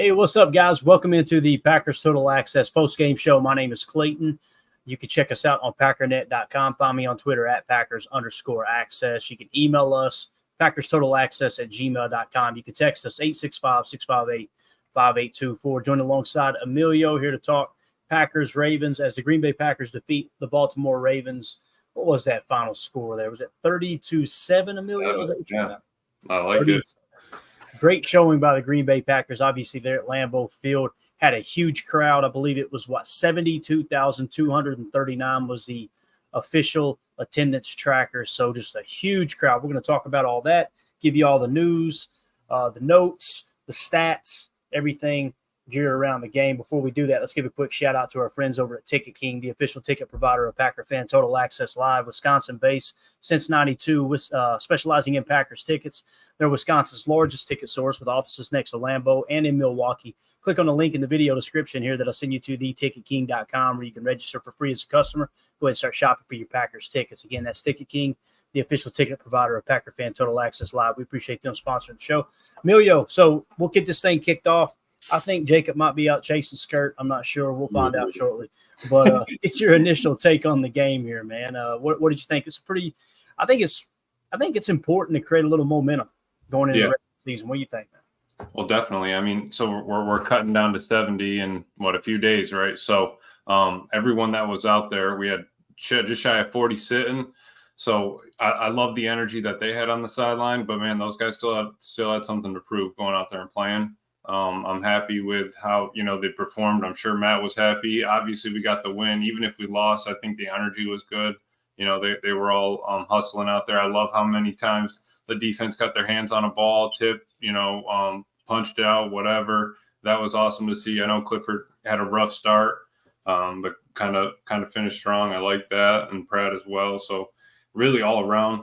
Hey, what's up, guys? Welcome into the Packers Total Access post-game show. My name is Clayton. You can check us out on packernet.com. Find me on Twitter at Packers_access. You can email us, PackersTotalAccess@gmail.com. You can text us 865-658-5824. Join alongside Emilio here to talk Packers Ravens as the Green Bay Packers defeat the Baltimore Ravens. What was that final score there? Was it 30-7, Emilio? Yeah, I like it. Great showing by the Green Bay Packers. Obviously, there at Lambeau Field had a huge crowd. I believe it was 72,239 was the official attendance tracker. So just a huge crowd. We're going to talk about all that, give you all the news, the notes, the stats, everything geared around the game. Before we do that, let's give a quick shout out to our friends over at Ticket King, the official ticket provider of Packer Fan Total Access Live, Wisconsin-based since '92, with specializing in Packers tickets. They're Wisconsin's largest ticket source with offices next to Lambeau and in Milwaukee. Click on the link in the video description here that'll send you to theticketking.com where you can register for free as a customer. Go ahead and start shopping for your Packers tickets. Again, that's Ticket King, the official ticket provider of Packer Fan Total Access Live. We appreciate them sponsoring the show. Emilio, so we'll get this thing kicked off. I think Jacob might be out chasing skirt. I'm not sure. We'll find out shortly. But get your initial take on the game here, man. What did you think? It's pretty. I think it's important to create a little momentum going into the regular season. What do you think, man? Well, definitely. I mean, so we're cutting down to 70 in a few days, right? So everyone that was out there, we had just shy of 40 sitting. So I love the energy that they had on the sideline, but man, those guys still had something to prove going out there and playing. I'm happy with how, they performed. I'm sure Matt was happy. Obviously, we got the win. Even if we lost, I think the energy was good. They were all hustling out there. I love how many times the defense got their hands on a ball, tipped, punched out, whatever. That was awesome to see. I know Clifford had a rough start, but kind of finished strong. I like that, and Pratt as well. So really all around,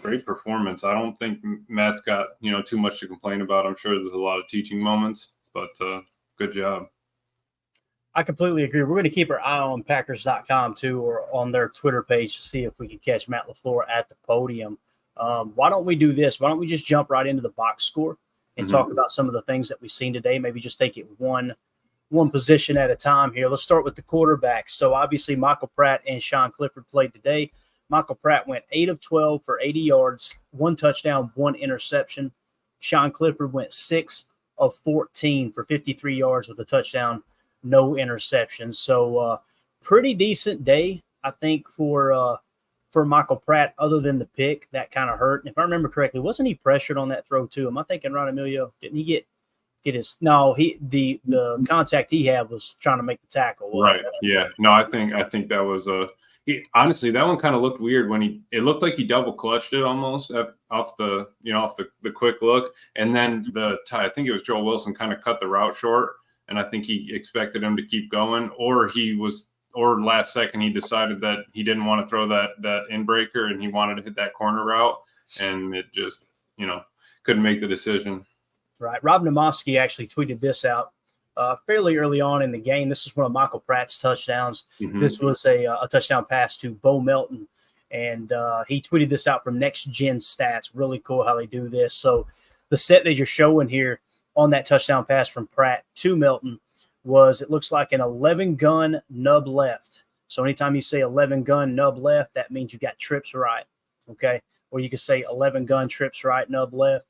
great performance. I don't think Matt's got, too much to complain about. I'm sure there's a lot of teaching moments, but good job. I completely agree. We're going to keep our eye on Packers.com too, or on their Twitter page to see if we can catch Matt LaFleur at the podium. Why don't we do this? Why don't we just jump right into the box score and talk about some of the things that we've seen today? Maybe just take it one position at a time here. Let's start with the quarterbacks. So obviously Michael Pratt and Sean Clifford played today. Michael Pratt went 8 of 12 for 80 yards, 1 touchdown, 1 interception. Sean Clifford went 6 of 14 for 53 yards with a touchdown, no interceptions. So pretty decent day, I think, for Michael Pratt, other than the pick that kind of hurt. And if I remember correctly, wasn't he pressured on that throw too? Am I thinking right, Emilio? Didn't he get his – no, the contact he had was trying to make the tackle. Right, yeah. No, I think that was honestly, that one kind of looked weird when it looked like he double clutched it almost off the quick look. And then I think it was Joel Wilson kind of cut the route short. And I think he expected him to keep going, or last second he decided that he didn't want to throw that in breaker and he wanted to hit that corner route, and it just, couldn't make the decision. Right. Rob Nomofsky actually tweeted this out fairly early on in the game. This is one of Michael Pratt's touchdowns. Mm-hmm. This was a touchdown pass to Bo Melton, and he tweeted this out from Next Gen Stats. Really cool how they do this. So the set that you're showing here on that touchdown pass from Pratt to Melton was, it looks like an 11-gun nub left. So anytime you say 11-gun nub left, that means you got trips right, okay? Or you could say 11-gun trips right, nub left.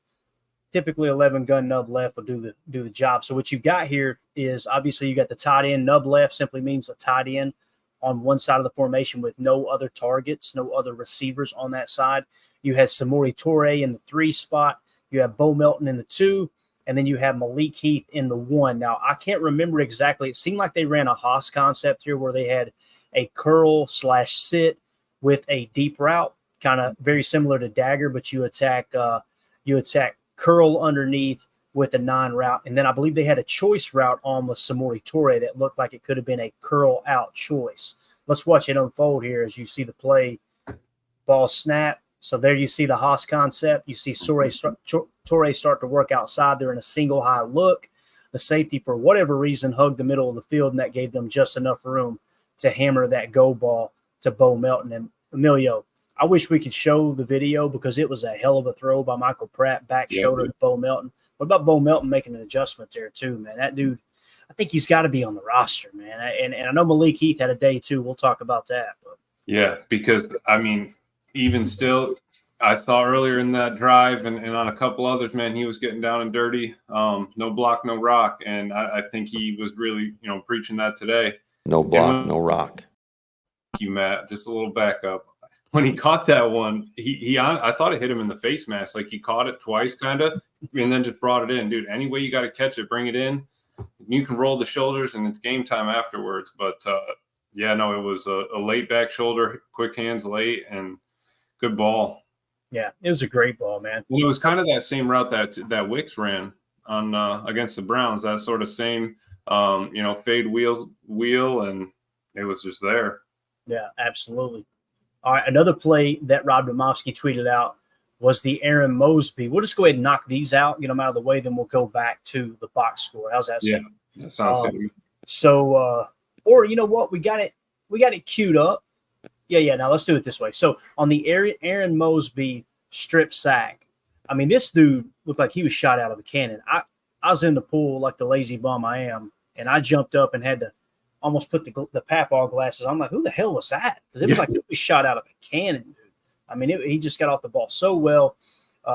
Typically 11-gun nub left will do the job. So what you've got here is, obviously you got the tight end. Nub left simply means a tight end on one side of the formation with no other targets, no other receivers on that side. You had Samori Toure in the 3 spot. You have Bo Melton in the 2. And then you have Malik Heath in the 1. Now, I can't remember exactly. It seemed like they ran a Haas concept here where they had a curl/sit with a deep route, kind of very similar to dagger, but you attack curl underneath with a 9 route. And then I believe they had a choice route on with Samori Toure that looked like it could have been a curl out choice. Let's watch it unfold here as you see the play. Ball snap. So there you see the Haas concept. You see Toure start to work outside. They're in a single high look. The safety, for whatever reason, hugged the middle of the field, and that gave them just enough room to hammer that go ball to Bo Melton. And Emilio, I wish we could show the video because it was a hell of a throw by Michael Pratt, back shoulder to Bo Melton. What about Bo Melton making an adjustment there too, man? That dude, I think he's got to be on the roster, man. And I know Malik Heath had a day too. We'll talk about that. But. Yeah, because I mean, even still, I saw earlier in that drive and on a couple others, man, he was getting down and dirty. No block, no rock. And I think he was really, preaching that today. No block, no rock. Thank you, Matt. Just a little backup. When he caught that one, I thought it hit him in the face mask. Like he caught it twice, kind of, and then just brought it in. Dude, any way you got to catch it, bring it in. You can roll the shoulders, and it's game time afterwards. But, yeah, no, it was a late back shoulder, quick hands late, and good ball. Yeah, it was a great ball, man. Well, it was kind of that same route that Wicks ran on against the Browns. That sort of same, fade wheel, and it was just there. Yeah, absolutely. All right, another play that Rob Domofsky tweeted out was the Aaron Mosby. We'll just go ahead and knock these out, get them out of the way, then we'll go back to the box score. How's that sound? Yeah, that sounds good. So, or you know what? We got it queued up. Yeah. Now let's do it this way. So on the Aaron Mosby strip sack, I mean, this dude looked like he was shot out of a cannon. I was in the pool like the lazy bum I am, and I jumped up and had to almost put the Papal glasses on. I'm like, who the hell was that? Because it was like he was shot out of a cannon, dude. I mean, he just got off the ball so well.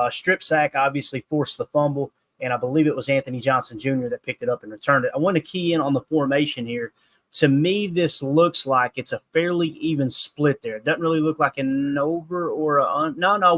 Strip sack obviously forced the fumble, and I believe it was Anthony Johnson Jr. that picked it up and returned it. I want to key in on the formation here. To me, this looks like it's a fairly even split there. It doesn't really look like an over or a no.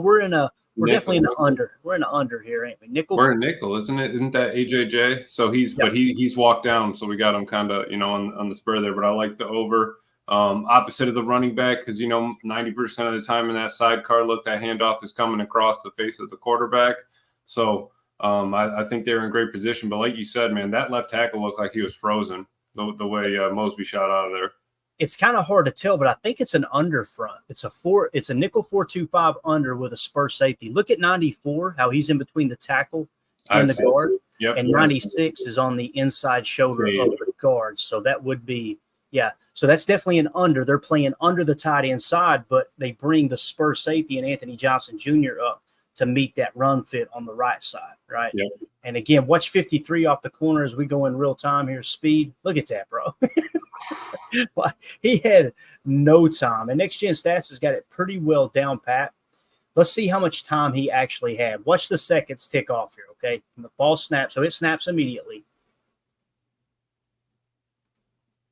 We're definitely in the under. We're in the under here, ain't we? Nickel. We're in nickel, isn't it? Isn't that AJJ? So he's walked down, so we got him kind of on the spur there. But I like the over. Opposite of the running back, because 90% of the time in that sidecar look, that handoff is coming across the face of the quarterback. So I think they're in great position. But like you said, man, that left tackle looked like he was frozen the way Mosby shot out of there. It's kind of hard to tell, but I think it's an under front. It's a nickel 4-2-5 under with a spur safety. Look at 94, how he's in between the tackle and the guard. Yep, and 96 is on the inside shoulder of the guard. So that would be. Yeah, so that's definitely an under. They're playing under the tight end side, but they bring the spur safety and Anthony Johnson Jr. up to meet that run fit on the right side, right? Yep. And again, watch 53 off the corner as we go in real time here. Speed. Look at that, bro. He had no time. And Next Gen Stats has got it pretty well down pat. Let's see how much time he actually had. Watch the seconds tick off here, okay? And the ball snaps, so it snaps immediately.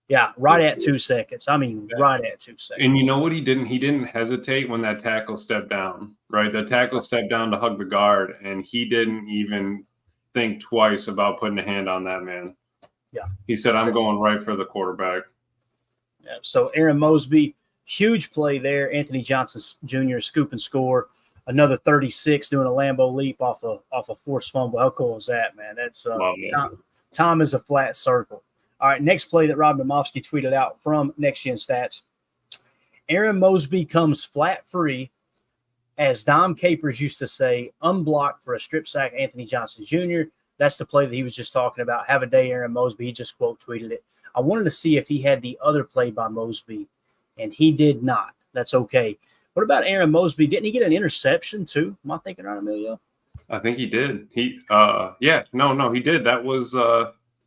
Yeah, right at 2 seconds. I mean, right at 2 seconds. And you know what he didn't? He didn't hesitate when that tackle stepped down, right? The tackle stepped down to hug the guard, and he didn't even think twice about putting a hand on that man. Yeah. He said, I'm going right for the quarterback. Yeah, so Aaron Mosby, huge play there. Anthony Johnson Jr. scoop and score. Another 36 doing a Lambeau leap off a forced fumble. How cool is that, man? That's time is a flat circle. All right, next play that Rob Domofsky tweeted out from Next Gen Stats. Aaron Mosby comes flat free, as Dom Capers used to say, unblocked for a strip sack Anthony Johnson Jr. That's the play that he was just talking about. Have a day, Aaron Mosby. He just quote tweeted it. I wanted to see if he had the other play by Mosby, and he did not. That's okay. What about Aaron Mosby? Didn't he get an interception too? Am I thinking right, Emilio? I think he did. He did. That was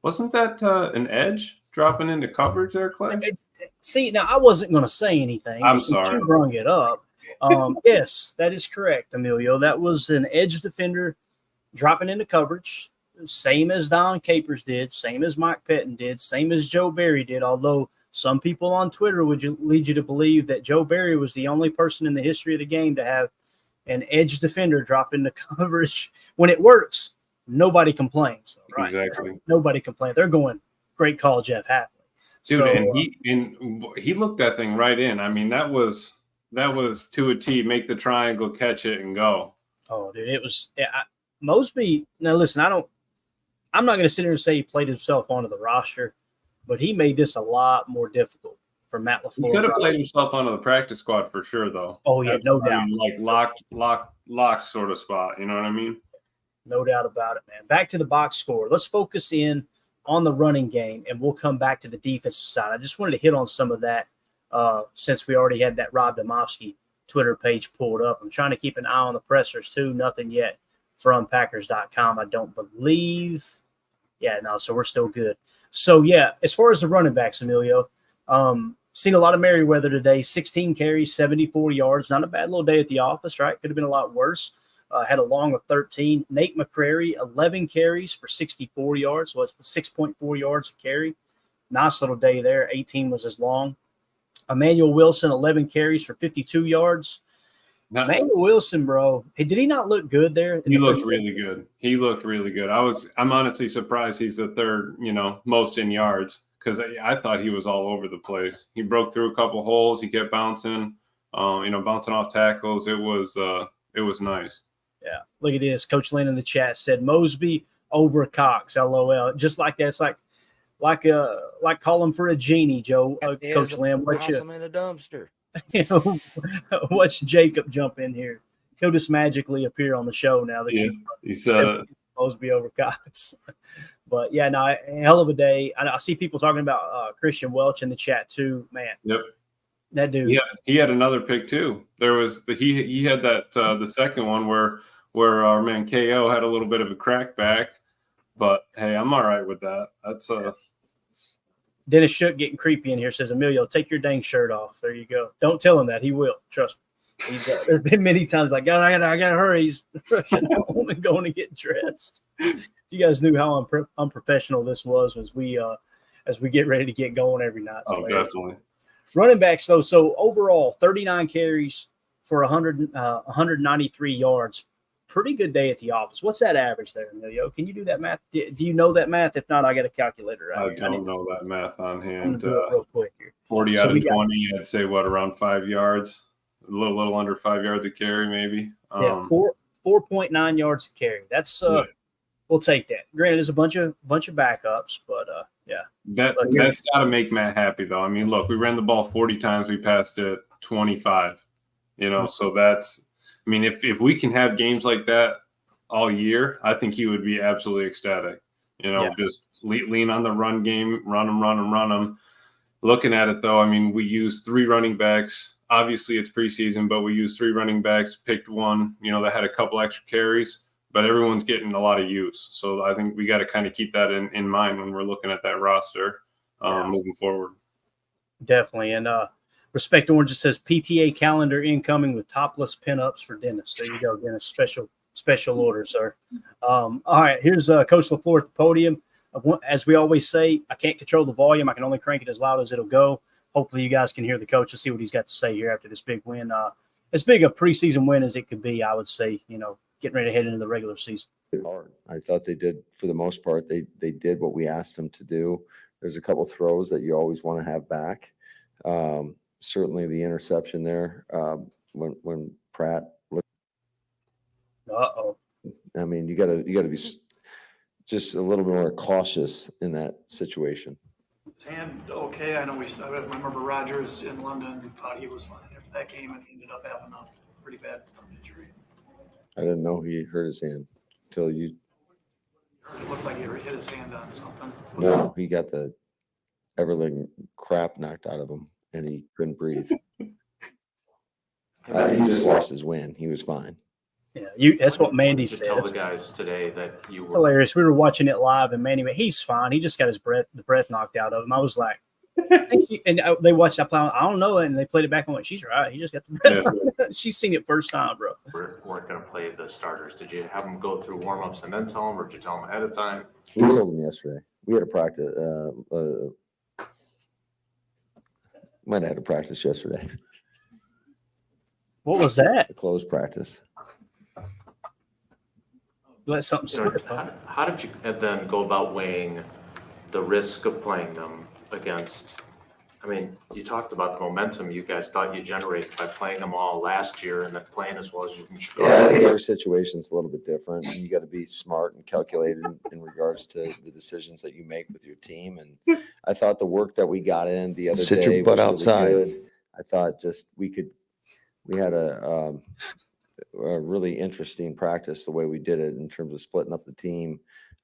wasn't that an edge dropping into coverage there, Clay? See, now I wasn't going to say anything. I'm sorry. You brought it up. Yes, that is correct, Emilio. That was an edge defender dropping into coverage, same as Don Capers did, same as Mike Pettin did, same as Joe Barry did, although some people on Twitter would lead you to believe that Joe Barry was the only person in the history of the game to have an edge defender drop into coverage. When it works, nobody complains, though, right? Exactly. Nobody complains. They're going, great call, Jeff Hafley. Dude, so, and he looked that thing right in. I mean, that was to a T. Make the triangle, catch it, and go. Oh, dude, it was Mosby. Now, listen, I'm not going to sit here and say he played himself onto the roster, but he made this a lot more difficult for Matt LaFleur. He could have played himself onto the practice squad for sure, though. Oh yeah, no doubt. Like locked sort of spot. You know what I mean? No doubt about it, man. Back to the box score. Let's focus in on the running game, and we'll come back to the defensive side. I just wanted to hit on some of that since we already had that Rob Domofsky Twitter page pulled up. I'm trying to keep an eye on the pressers too. Nothing yet from Packers.com. I don't believe. Yeah, no, so we're still good. So, yeah, as far as the running backs, Emilio, seen a lot of Merriweather today, 16 carries, 74 yards. Not a bad little day at the office, right? Could have been a lot worse. Had a long of 13. Nate McCrary, 11 carries for 64 yards. So it's 6.4 yards a carry. Nice little day there. 18 was his long. Emmanuel Wilson, 11 carries for 52 yards. Emmanuel Wilson, bro, did he not look good there? He looked really good. He looked really good. I'm honestly surprised he's the third, most in yards, because I thought he was all over the place. He broke through a couple holes. He kept bouncing, bouncing off tackles. It was nice. Yeah, look at this. Coach Lynn in the chat said Mosby over Cox. LOL. Just like that. It's like calling for a genie, Joe. Coach Lynn, toss him in a dumpster. Watch Jacob jump in here. He'll just magically appear on the show now that he said Mosby over Cox. But yeah, no, a hell of a day. I see people talking about Christian Welch in the chat too. Man, yep, that dude. Yeah, he had another pick too. There was he had that the second one where our man KO had a little bit of a crackback, but hey, I'm all right with that. That's Dennis Shook getting creepy in here says, Emilio, take your dang shirt off. There you go. Don't tell him that. He will. Trust me. There's been many times like, God, I gotta hurry. He's rushing home and going to get dressed. If you guys knew how unprofessional this was as we get ready to get going every night. So definitely. Running backs, though, so overall, 39 carries for 193 yards. Pretty good day at the office. What's that average there, Emilio? Can you do that math? Do you know that math? If not, I got a calculator out here. I don't know that math on hand. Real quick here. 40 out of 20, I'd say, around 5 yards? A little under 5 yards a carry, maybe. 4.9 yards a carry. That's we'll take that. Granted, there's a bunch of backups, but yeah. That's got to make Matt happy, though. I mean, look, we ran the ball 40 times, we passed it 25. So that's. I mean, if we can have games like that all year, I think he would be absolutely ecstatic. Just lean on the run game, run them. Looking at it, though, I mean, we used 3 running backs. Obviously, it's preseason, but we used 3 running backs, picked one, that had a couple extra carries, but everyone's getting a lot of use. So I think we got to kind of keep that in mind when we're looking at that roster moving forward. Definitely. And Respect Orange says PTA calendar incoming with topless pinups for Dennis. There you go, Dennis. Special order, sir. All right, here's Coach LaFleur at the podium. As we always say, I can't control the volume. I can only crank it as loud as it'll go. Hopefully you guys can hear the coach and see what he's got to say here after this big win. As big a preseason win as it could be, I would say, getting ready to head into the regular season. Hard. I thought they did, for the most part, they did what we asked them to do. There's a couple throws that you always want to have back. Certainly the interception there when Pratt looked. I mean, you gotta be just a little more cautious in that situation. His hand okay. I remember Rodgers in London thought he was fine after that game, and he ended up having a pretty bad injury. I didn't know he hurt his hand until you. It looked like he hit his hand on something. No, he got the everything crap knocked out of him, and he couldn't breathe. He just lost his wind. He was fine. Yeah, that's what Mandy said. Tell the guys today that you were. It's hilarious. We were watching it live, and Mandy, he's fine. He just got the breath knocked out of him. I was like, and they watched that play. I don't know, and they played it back and went, she's right. He just got the breath. Yeah. She's seen it first time, bro. We weren't going to play the starters. Did you have them go through warm-ups and then tell them, or did you tell them ahead of time? We told them yesterday. We had a practice. Might have had a practice yesterday. What was that? A closed practice. Let something slip. How did you then go about weighing the risk of playing them against? I mean, you talked about the momentum you guys thought you generated by playing them all last year and then playing as well as you can. Yeah, I think every situation's a little bit different. And you got to be smart and calculated in regards to the decisions that you make with your team. And I thought the work that we got in the other Sit day your butt was outside. really good. I thought just we had a really interesting practice the way we did it in terms of splitting up the team.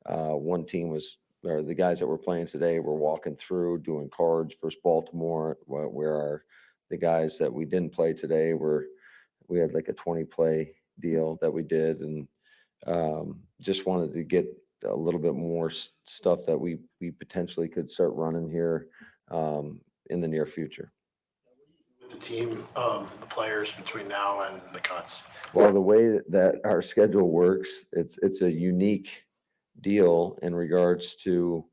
One team or the guys that were playing today were walking through doing cards versus Baltimore, where the guys that we didn't play today we had like a 20 play deal that we did. And just wanted to get a little bit more stuff that we potentially could start running here in the near future. The team, the players between now and the cuts? Well, the way that our schedule works, it's a unique deal in regards to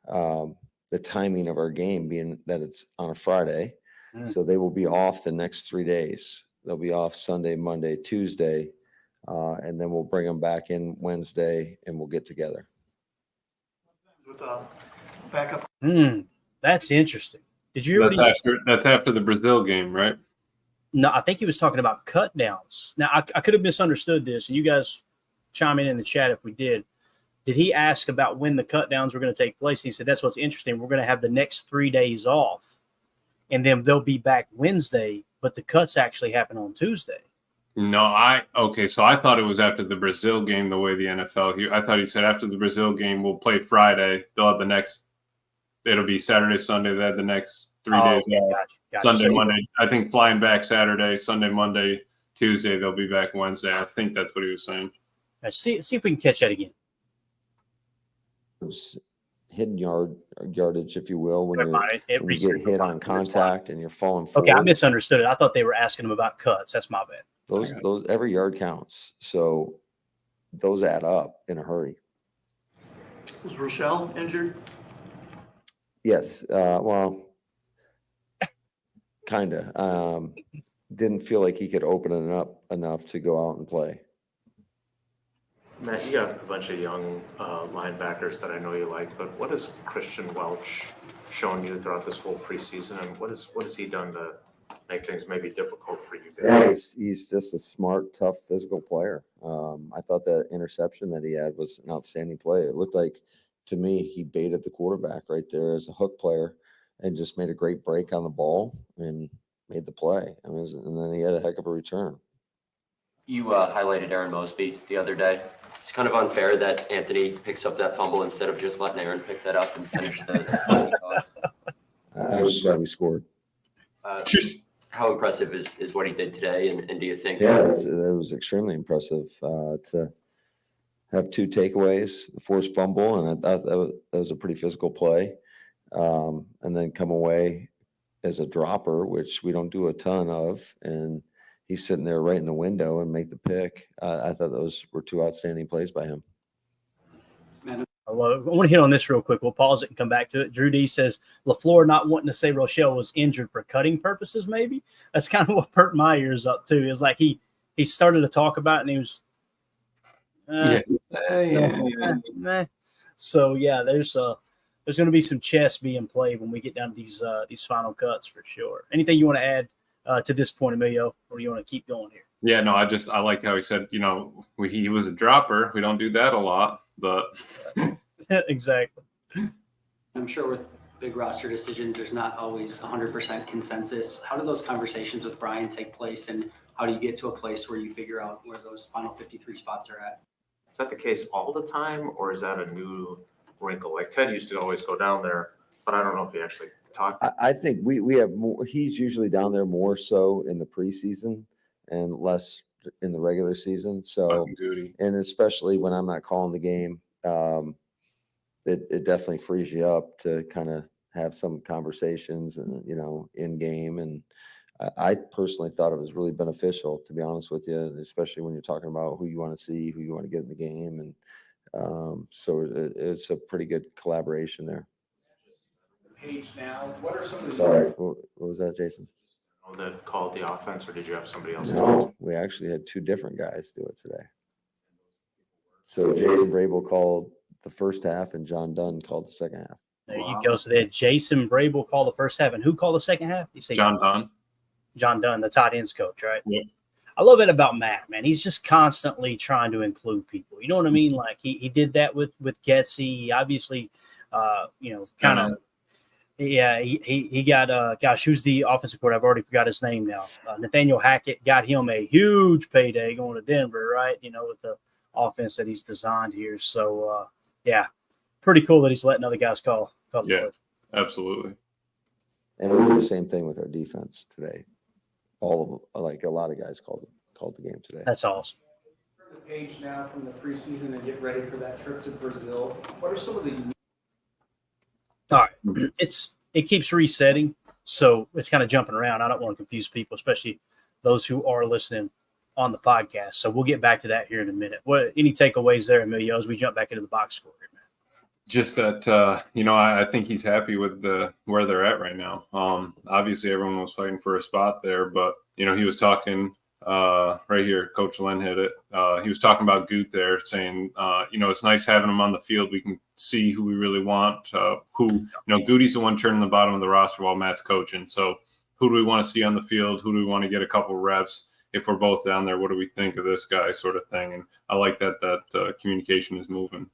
the timing of our game being that it's on a Friday. So they will be off the next 3 days. They'll be off Sunday, Monday, Tuesday, and then we'll bring them back in Wednesday and we'll get together. With backup. That's interesting. Did you already? That's after the Brazil game, right? No, I think he was talking about cut downs. Now, I could have misunderstood this, and you guys chime in the chat if we did. Did he ask about when the cut downs were going to take place? He said, that's what's interesting. We're going to have the next 3 days off, and then they'll be back Wednesday, but the cuts actually happen on Tuesday. No, so I thought it was after the Brazil game, the way the NFL, I thought he said after the Brazil game, we'll play Friday. They'll have the next, it'll be Saturday, Sunday. They have the next 3 days off. Gotcha. Sunday, Monday. I think flying back Saturday, Sunday, Monday, Tuesday. They'll be back Wednesday. I think that's what he was saying. Now, see if we can catch that again. It was hidden yardage, if you will, when you get hit on contact and you're falling forward. Okay, I misunderstood it. I thought they were asking him about cuts. That's my bad. Those every yard counts. So those add up in a hurry. Was Rochelle injured? Yes. Well, kind of. Didn't feel like he could open it up enough to go out and play. Matt, you got a bunch of young linebackers that I know you like, but what has Christian Welch shown you throughout this whole preseason, and what has he done to make things maybe difficult for you guys? Yeah, he's just a smart, tough, physical player. I thought that interception that he had was an outstanding play. It looked like, to me, he baited the quarterback right there as a hook player and just made a great break on the ball and made the play. And then he had a heck of a return. You highlighted Aaron Mosby the other day. It's kind of unfair that Anthony picks up that fumble instead of just letting Aaron pick that up and finish the I was glad we scored. How impressive is what he did today, and do you think? Yeah, it was extremely impressive to have 2 takeaways, the forced fumble, and I thought that was a pretty physical play, and then come away as a dropper, which we don't do a ton of, and he's sitting there right in the window and make the pick. I thought those were 2 outstanding plays by him. I want to hit on this real quick. We'll pause it and come back to it. Drew D says LaFleur not wanting to say Rochelle was injured for cutting purposes. Maybe that's kind of what perked my ears up too. Is like he started to talk about it and he was, So yeah, there's going to be some chess being played when we get down to these final cuts for sure. Anything you want to add to this point, Emilio, or you want to keep going here? Yeah, no, I like how he said, he was a dropper. We don't do that a lot, but exactly. I'm sure with big roster decisions, there's not always 100% consensus. How do those conversations with Brian take place, and how do you get to a place where you figure out where those final 53 spots are at? Is that the case all the time, or is that a new wrinkle? Like Ted used to always go down there, but I don't know if he actually talked. I think we have more. He's usually down there more so in the preseason and less in the regular season. So, and especially when I'm not calling the game, it definitely frees you up to kind of have some conversations and, in game. And I personally thought it was really beneficial, to be honest with you, especially when you're talking about who you want to see, who you want to get in the game. And so it's a pretty good collaboration there. Page now. What are some of the? Sorry, what was that, Jason? That called the offense, or did you have somebody else? No, we actually had 2 different guys do it today. So Jason Vrabel called the first half, and John Dunn called the second half. There you go. So they had Jason Vrabel call the first half, and who called the second half? You say John Dunn. John Dunn, the tight ends coach, right? Yeah. I love it about Matt, man. He's just constantly trying to include people. You know what I mean? Like he did that with Getsy. He obviously, kind of. Yeah, he got who's the offensive coordinator? I've already forgot his name now. Nathaniel Hackett got him a huge payday going to Denver, right? With the offense that he's designed here. So, pretty cool that he's letting other guys call the plays. Absolutely. And we did the same thing with our defense today. All of them, like a lot of guys called the game today. That's awesome. The page now from the preseason and get ready for that trip to Brazil. What are some of the All right. It keeps resetting, so it's kind of jumping around. I don't want to confuse people, especially those who are listening on the podcast. So we'll get back to that here in a minute. What any takeaways there, Emilio, as we jump back into the box score here, man? Just that I think he's happy with where they're at right now. Obviously everyone was fighting for a spot there, but he was talking right here, Coach Len hit it. He was talking about Goot there, saying it's nice having him on the field. We can see who we really want. Gooty's the one turning the bottom of the roster while Matt's coaching. So who do we want to see on the field? Who do we want to get a couple reps? If we're both down there, what do we think of this guy, sort of thing? And I like that communication is moving.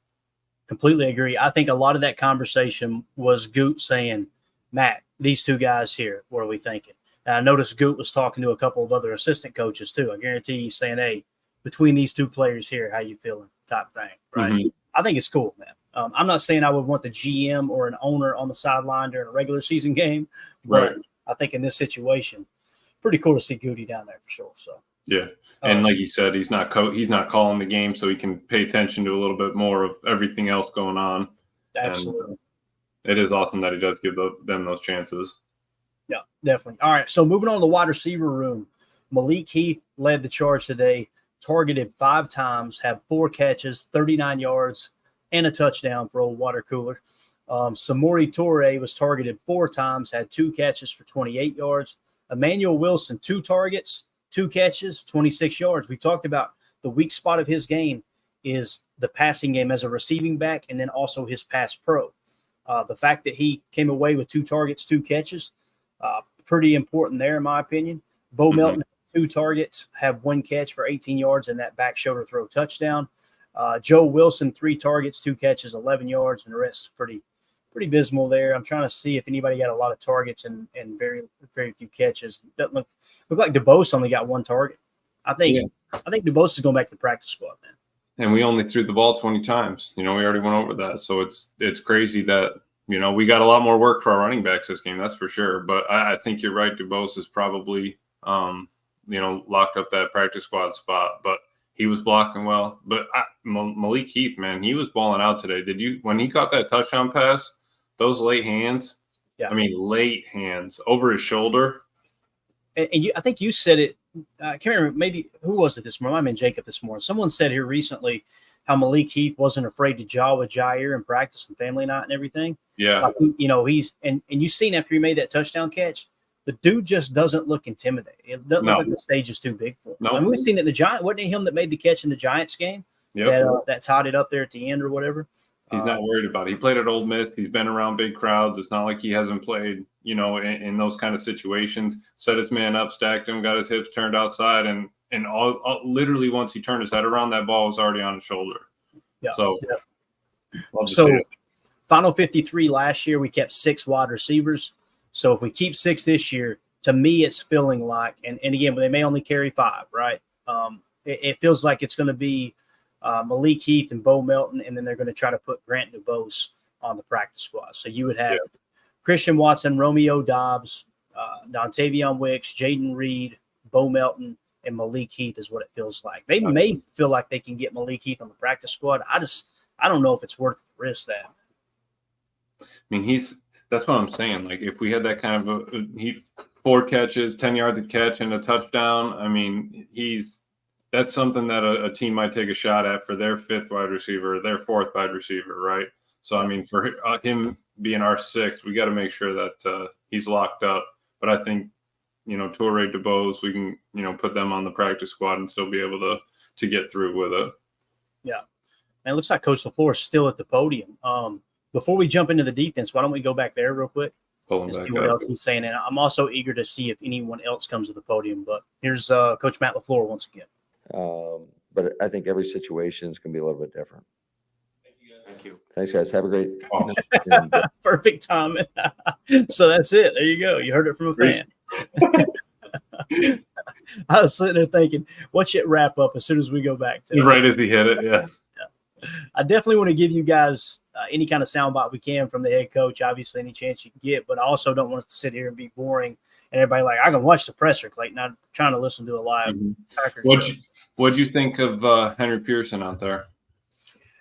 Completely agree. I think a lot of that conversation was Goot saying, Matt, these two guys here, what are we thinking? And I noticed Goot was talking to a couple of other assistant coaches too. I guarantee he's saying, hey, between these two players here, how you feeling type thing, right? Mm-hmm. I think it's cool, man. I'm not saying I would want the GM or an owner on the sideline during a regular season game, but right. I think in this situation, pretty cool to see Goody down there for sure. So yeah, and like you said, he's not calling the game, so he can pay attention to a little bit more of everything else going on. Absolutely, and it is awesome that he does give them those chances. Yeah, definitely. All right, so moving on to the wide receiver room, Malik Heath led the charge today. Targeted 5 times, had 4 catches, 39 yards, and a touchdown for old water cooler. Samori Toure was targeted 4 times, had 2 catches for 28 yards. Emmanuel Wilson, 2 targets, 2 catches, 26 yards. We talked about the weak spot of his game is the passing game as a receiving back and then also his pass pro. The fact that he came away with 2 targets, 2 catches, pretty important there in my opinion. Bo Melton, 2 targets, have 1 catch for 18 yards and that back shoulder throw touchdown. Joe Wilson, 3 targets, 2 catches, 11 yards, and the rest is pretty abysmal there. I'm trying to see if anybody got a lot of targets and very, very few catches. Doesn't look like DeBose only got 1 target. I think DeBose is going back to the practice squad, man. And we only threw the ball 20 times. We already went over that. So it's crazy that, we got a lot more work for our running backs this game, that's for sure. But I think you're right. DeBose is probably, locked up that practice squad spot. But he was blocking well. But Malik Heath, man, he was balling out today. When he caught that touchdown pass, those late hands, late hands over his shoulder. And I think you said it, I can't remember, maybe who was it this morning? I mean, Jacob this morning. Someone said here recently how Malik Heath wasn't afraid to jaw with Jair in practice and family night and everything. Yeah. He's and you've seen after he made that touchdown catch, the dude just doesn't look intimidating. It doesn't look like the stage is too big for him. No. I mean, we've seen it in the Giants. Wasn't it him that made the catch in the Giants game? Yep. That tied it up there at the end or whatever? He's not worried about it. He played at Ole Miss. He's been around big crowds. It's not like he hasn't played, in those kind of situations. Set his man up, stacked him, got his hips turned outside, and literally once he turned his head around, that ball was already on his shoulder. Yeah. So, final 53 last year, we kept 6 wide receivers. So if we keep 6 this year, to me, it's feeling like, and again, they may only carry 5, right? It feels like it's going to be Malik Heath and Bo Melton, and then they're going to try to put Grant DuBose on the practice squad. So you would have Christian Watson, Romeo Dobbs, Dontavion Wicks, Jaden Reed, Bo Melton, and Malik Heath is what it feels like. They may feel like they can get Malik Heath on the practice squad. I don't know if it's worth the risk that. I mean, that's what I'm saying. Like if we had that kind of 4 catches, 10 yards a catch and a touchdown, I mean, that's something that a team might take a shot at for their 5th wide receiver, their 4th wide receiver, right? So, I mean, for him being our 6th, we got to make sure that he's locked up. But I think, Toure, DeBose, we can, put them on the practice squad and still be able to get through with it. Yeah. And it looks like Coach LaFleur is still at the podium. Before we jump into the defense, why don't we go back there real quick and see what else he's saying? And I'm also eager to see if anyone else comes to the podium. But here's Coach Matt LaFleur once again. But I think every situation is going to be a little bit different. Thank you. Thanks, guys. Have a great Perfect timing. So that's it. There you go. You heard it from a fan. I was sitting there thinking, watch it wrap up as soon as we go back to it. Right as he hit it, yeah. I definitely want to give you guys any kind of soundbite we can from the head coach, obviously any chance you can get, but I also don't want us to sit here and be boring and everybody like, I can watch the presser, Clayton. I'm trying to listen to a live Packers. What'd you think of Henry Pearson out there?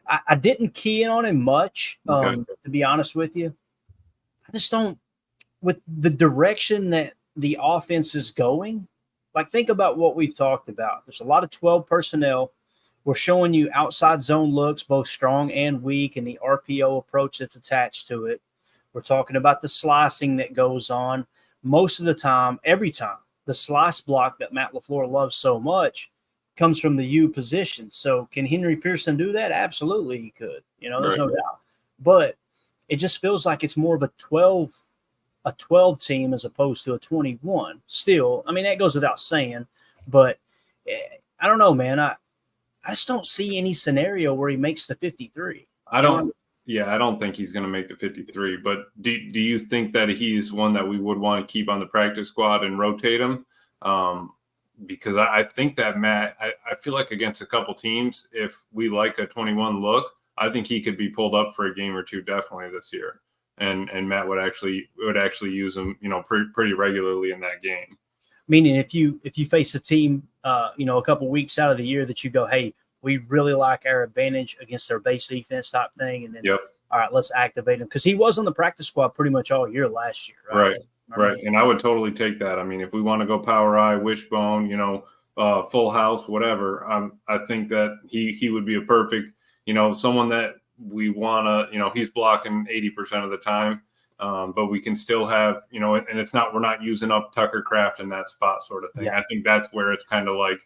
I didn't key in on him much, to be honest with you. I just don't, with the direction that the offense is going, like think about what we've talked about. There's a lot of 12 personnel. We're showing you outside zone looks, both strong and weak, and the RPO approach that's attached to it. We're talking about the slicing that goes on. Most of the time, every time, the slice block that Matt LaFleur loves so much comes from the U position. So can Henry Pearson do that? Absolutely he could. There's no doubt. But it just feels like it's more of a 12 team as opposed to a 21. Still, I mean, that goes without saying. But I don't know, man. I just don't see any scenario where he makes the 53. I don't think he's going to make the 53. But do you think that he's one that we would want to keep on the practice squad and rotate him? Because I think that Matt, I feel like against a couple teams, if we like a 21 look, I think he could be pulled up for a game or two definitely this year. And Matt would actually use him, pretty regularly in that game. Meaning if you face a team, a couple weeks out of the year that you go, hey, we really like our advantage against their base defense type thing, and then all right, let's activate him, because he was on the practice squad pretty much all year last year, right? Right. And I would totally take that. I mean, if we want to go power eye, wishbone, full house, whatever, I think that he would be a perfect, someone that we want to, he's blocking 80% of the time, but we can still have, and we're not using up Tucker Kraft in that spot sort of thing. Yeah. I think that's where it's kind of like,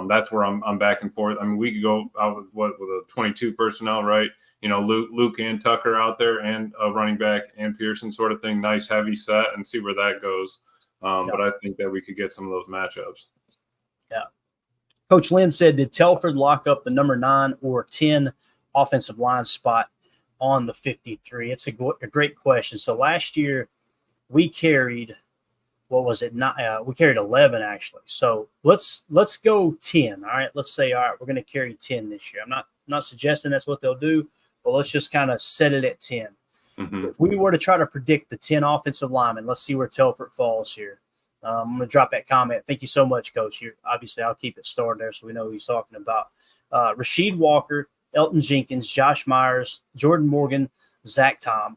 that's where I'm back and forth. I mean, we could go out with a 22 personnel, right? Luke and Tucker out there, and a running back and Pearson sort of thing. Nice heavy set, and see where that goes. But I think that we could get some of those matchups. Yeah. Coach Lynn said, did Telford lock up the number 9 or 10 offensive line spot on the 53? It's a great question. So last year we carried, what was it? We carried 11 actually. So let's go 10. All right. Let's say, all right, we're going to carry 10 this year. I'm not suggesting that's what they'll do, but let's just kind of set it at 10. Mm-hmm. If we were to try to predict the 10 offensive linemen, let's see where Telford falls here. I'm going to drop that comment. Thank you so much, Coach. Obviously, I'll keep it started there so we know who he's talking about. Rasheed Walker, Elton Jenkins, Josh Myers, Jordan Morgan, Zach Tom.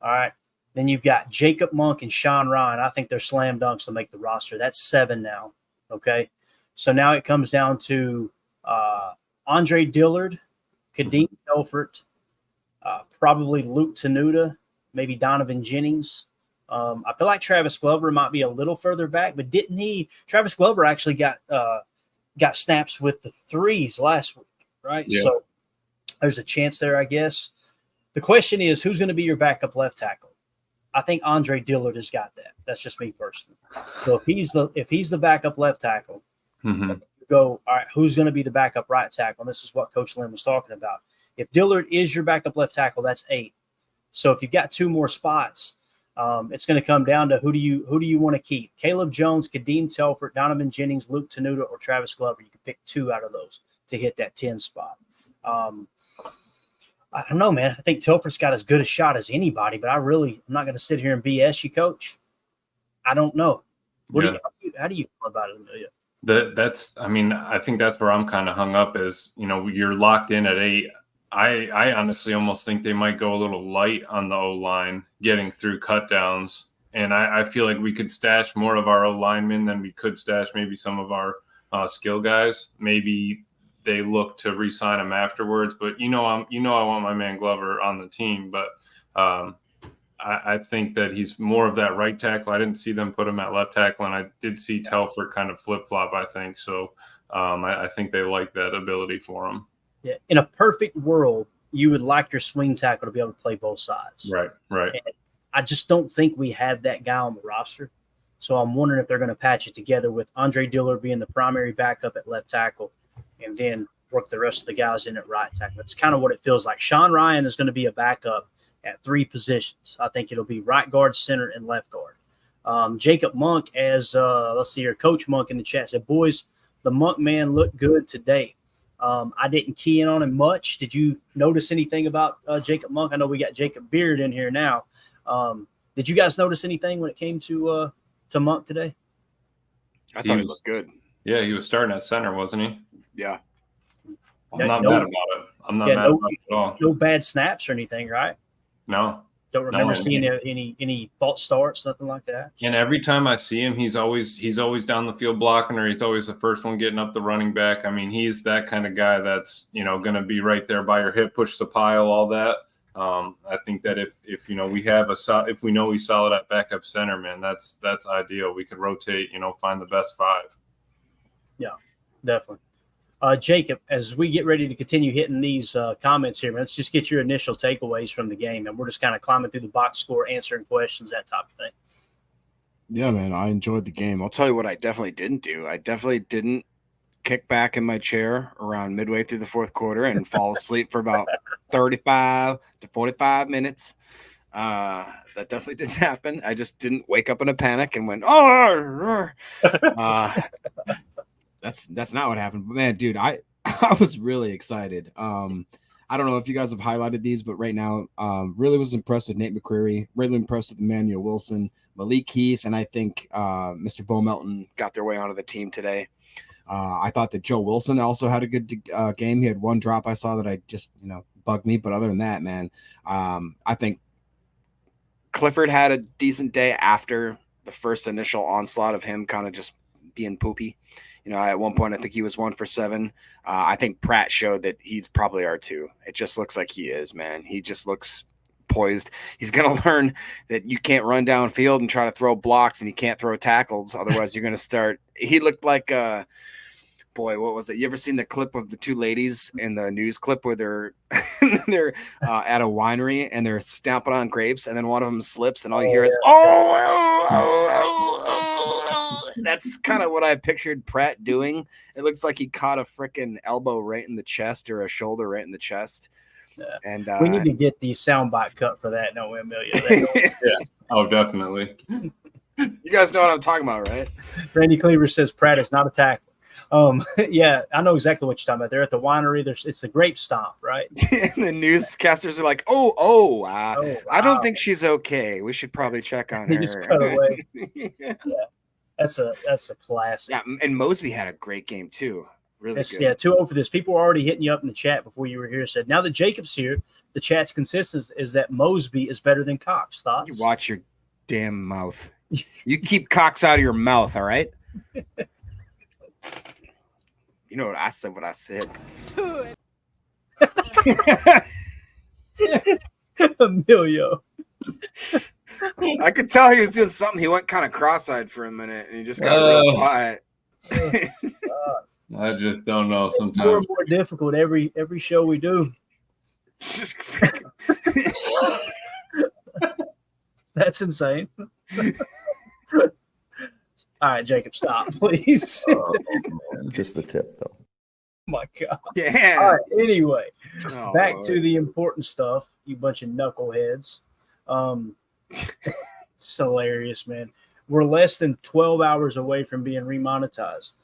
All right. Then you've got Jacob Monk and Sean Ryan. I think they're slam dunks to make the roster. That's 7 now. Okay. So now it comes down to Andre Dillard, Kadeem Telford, probably Luke Tenuta, maybe Donovan Jennings. I feel like Travis Glover might be a little further back, but didn't he? Travis Glover actually got snaps with the 3s last week, right? Yeah. So there's a chance there, I guess. The question is, who's going to be your backup left tackle? I think Andre Dillard has got that. That's just me personally. So if he's the backup left tackle, go, all right, who's going to be the backup right tackle? And this is what Coach Lynn was talking about. If Dillard is your backup left tackle, that's 8. So if you've got 2 more spots, it's going to come down to who do you want to keep? Caleb Jones, Kadeem Telford, Donovan Jennings, Luke Tenuta, or Travis Glover. You can pick 2 out of those to hit that 10 spot. I don't know, man. I think Telford's got as good a shot as anybody, but I'm not going to sit here and BS you, Coach. I don't know. How do you feel about it, Amelia? I think that's where I'm kind of hung up is, you're locked in at 8. I honestly almost think they might go a little light on the O-line getting through cutdowns. And I feel like we could stash more of our O-linemen than we could stash maybe some of our skill guys. Maybe they look to re-sign him afterwards, but I want my man Glover on the team, but I think that he's more of that right tackle. I didn't see them put him at left tackle, and I did see Telford kind of flip-flop, I think. So I think they like that ability for him. Yeah. In a perfect world, you would like your swing tackle to be able to play both sides. Right. And I just don't think we have that guy on the roster. So I'm wondering if they're going to patch it together with Andre Dillard being the primary backup at left tackle and then work the rest of the guys in at right tackle. That's kind of what it feels like. Sean Ryan is going to be a backup at 3 positions. I think it'll be right guard, center, and left guard. Jacob Monk, as let's see here, Coach Monk in the chat said, boys, the Monk man looked good today. I didn't key in on him much. Did you notice anything about Jacob Monk? I know we got Jacob Beard in here now. Did you guys notice anything when it came to to Monk today? I thought he looked good. Yeah, he was starting at center, wasn't he? Yeah. I'm not mad about it. I'm not mad about it at all. No bad snaps or anything, right? No. Don't remember seeing any false starts, nothing like that. And every time I see him, he's always down the field blocking, or he's always the first one getting up the running back. I mean, he's that kind of guy that's, going to be right there by your hip, push the pile, all that. I think that if if we know he's solid at backup center, man, that's ideal. We could rotate, find the best 5. Yeah, definitely. Jacob, as we get ready to continue hitting these comments here, let's just get your initial takeaways from the game. And we're just kind of climbing through the box score, answering questions, that type of thing. Yeah, man, I enjoyed the game. I'll tell you what I definitely didn't do. I definitely didn't kick back in my chair around midway through the fourth quarter and fall asleep for about 35 to 45 minutes. That definitely didn't happen. I just didn't wake up in a panic and went, That's not what happened. But man, dude, I was really excited. I don't know if you guys have highlighted these, but right now, really was impressed with Nate McCreary, really impressed with Emmanuel Wilson, Malik Heath, and I think Mr. Bo Melton got their way onto the team today. I thought that Joe Wilson also had a good game. He had one drop I saw that I just, bugged me. But other than that, man, I think Clifford had a decent day after the first initial onslaught of him kind of just being poopy. At one point, I think he was 1 for 7. I think Pratt showed that he's probably R2. It just looks like he is, man. He just looks poised. He's going to learn that you can't run downfield and try to throw blocks, and you can't throw tackles. Otherwise, you're going to start. He looked like, boy, what was it? You ever seen the clip of the 2 ladies in the news clip where they're at a winery and they're stamping on grapes, and then one of them slips, and all you hear is, That's kind of what I pictured Pratt doing. It looks like he caught a freaking elbow right in the chest or a shoulder right in the chest. Yeah. And we need to get the soundbite cut for that, don't we, Amelia? Yeah. Oh, definitely. You guys know what I'm talking about, right? Randy Cleaver says Pratt is not a tackler. Yeah, I know exactly what you're talking about. They're at the winery. It's the grape stomp, right? And the newscasters are like, wow. I don't think she's okay. We should probably check on her. He just cut away. Yeah. That's a classic. Yeah, and Mosby had a great game too. Really good. Yeah, 2-0 for this. People were already hitting you up in the chat before you were here. Said now that Jacob's here, the chat's consensus is that Mosby is better than Cox. Thoughts? You watch your damn mouth. You keep Cox out of your mouth, all right? You know what I said? What I said. Emilio. I could tell he was doing something. He went kind of cross-eyed for a minute, and he just got real quiet. I just don't know. It's sometimes more and more difficult every show we do. That's insane. All right, Jacob, stop, please. Just the tip, though. My God. Yeah. All right. Anyway, back Lord. to the important stuff. You bunch of knuckleheads. It's hilarious, man. We're less than 12 hours away from being remonetized.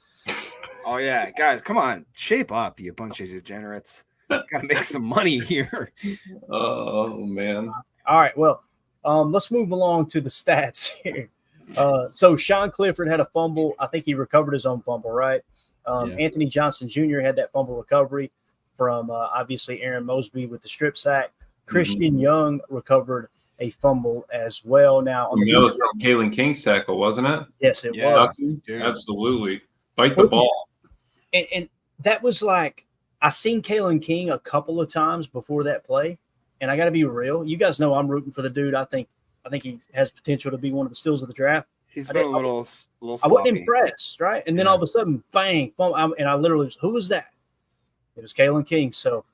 Oh yeah, guys, come on, shape up, you bunch of degenerates. Gotta make some money here. Oh man. All right. Well, let's move along to the stats here. So Sean Clifford had a fumble. I think he recovered his own fumble, right? Anthony Johnson Jr. had that fumble recovery from obviously Aaron Mosby with the strip sack. Christian Young recovered a fumble as well. Now, that was from Kalen King's tackle, wasn't it? Yes, it was. Absolutely. Bite the ball. And that was like, I seen Kalen King a couple of times before that play, and I got to be real. You guys know I'm rooting for the dude. I think he has potential to be one of the steals of the draft. He's been a little sloppy. I wasn't impressed, right? And then all of a sudden, bang, and I literally was, who was that? It was Kalen King. So,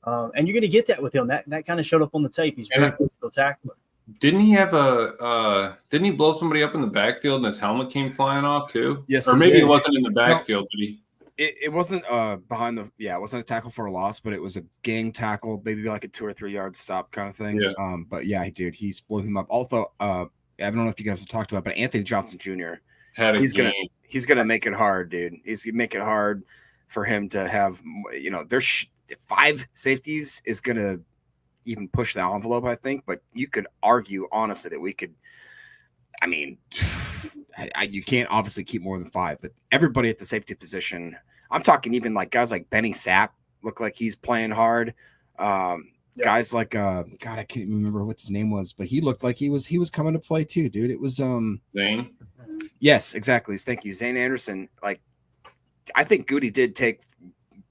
and you're going to get that with him. That kind of showed up on the tape. He's very physical tackler. Didn't he have didn't he blow somebody up in the backfield and his helmet came flying off too? Yes, or maybe it wasn't in the backfield, but it wasn't behind the it wasn't a tackle for a loss, but it was a gang tackle, maybe like a 2 or 3 yard stop kind of thing. Yeah. But yeah, dude, he's blew him up. Also, I don't know if you guys have talked about, but Anthony Johnson Jr. He's gonna make it hard, dude. He's gonna make it hard for him to have. There's 5 safeties is gonna even push the envelope, I think. But you could argue honestly that we could. I mean, you can't obviously keep more than 5, but everybody at the safety position, I'm talking even like guys like Benny Sapp look like he's playing hard. Guys like God, I can't remember what his name was, but he looked like he was coming to play too, dude. It was Zane. Yes, exactly. Thank you, Zane Anderson. Like, I think Goody did take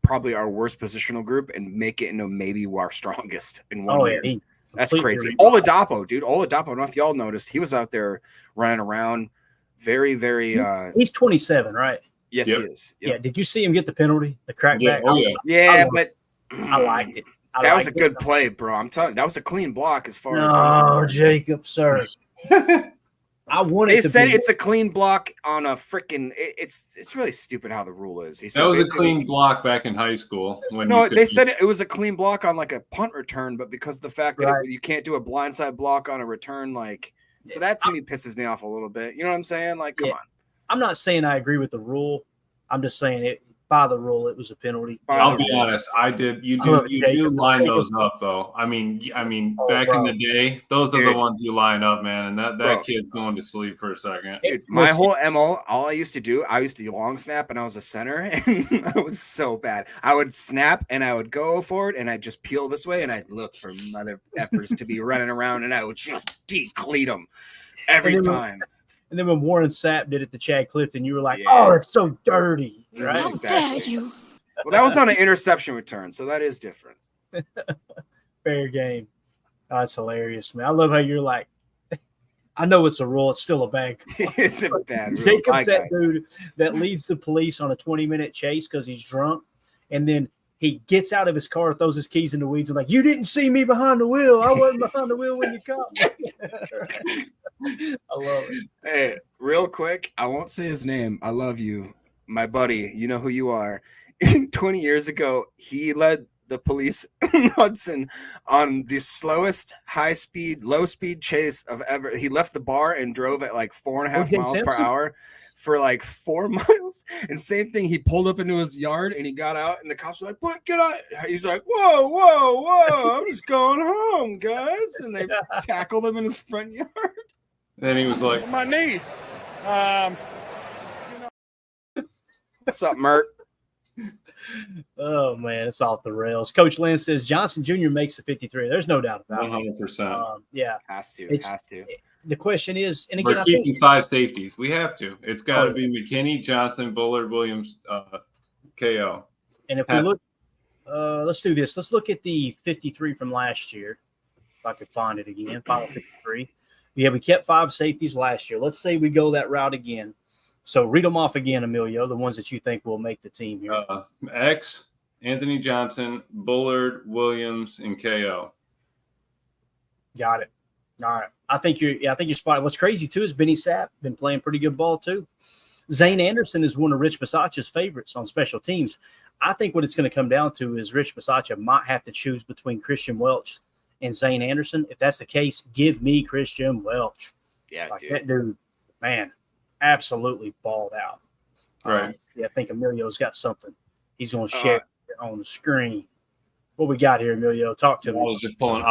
probably our worst positional group and make it into maybe our strongest in one year. That's crazy. Oladapo, dude. Oladapo, I don't know if y'all noticed, he was out there running around. Very, very. He's 27, right? Yes, he is. Yep. Yeah. Did you see him get the penalty, the crackback? Yeah. Oh, yeah. Yeah, but I liked it. That was a good play, bro. I'm telling you, that was a clean block as far as. Oh, Jacob, sir. I wanted. They said it's a clean block on a freaking. It's really stupid how the rule is. He said that was a clean block back in high school. They said it was a clean block on like a punt return, but because of the fact that you can't do a blindside block on a return, like, so that to me pisses me off a little bit. You know what I'm saying? Like, come on. I'm not saying I agree with the rule. I'm just saying it. By the rule, it was a penalty. I'll be honest. I did. You do line those up, though. I mean, back in the day, those are the ones you line up, man. And that kid's going to sleep for a second. Dude, my whole MO, all I used to do, I used to long snap, and I was a center, and I was so bad. I would snap, and I would go forward, and I'd just peel this way, and I'd look for mother effers to be running around, and I would just decleat them every time. And then when Warren Sapp did it to Chad Clifton, you were like, "Oh, it's so dirty!" Right? How dare you? Well, that was on an interception return, so that is different. Fair game. Oh, that's hilarious, man. I love how you're like, I know it's a rule. It's still a bad call. It's a bad rule. Jacob's that dude that leads the police on a 20-minute chase because he's drunk, and then he gets out of his car, throws his keys in the weeds, and like, "You didn't see me behind the wheel. I wasn't behind the wheel when you caught me." I love it. Hey, real quick, I won't say his name. I love you, my buddy. You know who you are. 20 years ago, he led the police in Hudson on the slowest low speed chase of ever. He left the bar and drove at like 4.5 miles per hour for like 4 miles. And same thing, he pulled up into his yard and he got out, and the cops were like, "What? Get out!" He's like, whoa, I'm just going home, guys. And they tackled him in his front yard. Then he was like, "My knee." What's up, Mert? Oh man, it's off the rails. Coach Lynn says Johnson Jr. makes the 53. There's no doubt about it. 100%. Yeah, has to. The question is, and again, we're keeping 5 safeties. We have to. It's got to be McKinney, Johnson, Bullard, Williams, KO. And if we look, let's do this. Let's look at the 53 from last year. If I could find it again, final 53. Yeah, we kept 5 safeties last year. Let's say we go that route again. So read them off again, Emilio, the ones that you think will make the team here. X, Anthony Johnson, Bullard, Williams, and KO. Got it. All right. I think you're spotted. What's crazy too is Benny Sapp been playing pretty good ball too. Zane Anderson is one of Rich Bisaccia's favorites on special teams. I think what it's going to come down to is Rich Bisaccia might have to choose between Christian Welch and Zane Anderson. If that's the case, give me Christian Welch. Yeah, like dude. That dude, man, absolutely balled out. Right. I think Emilio's got something he's going to share on the screen. What we got here, Emilio? Talk to me. I was just pulling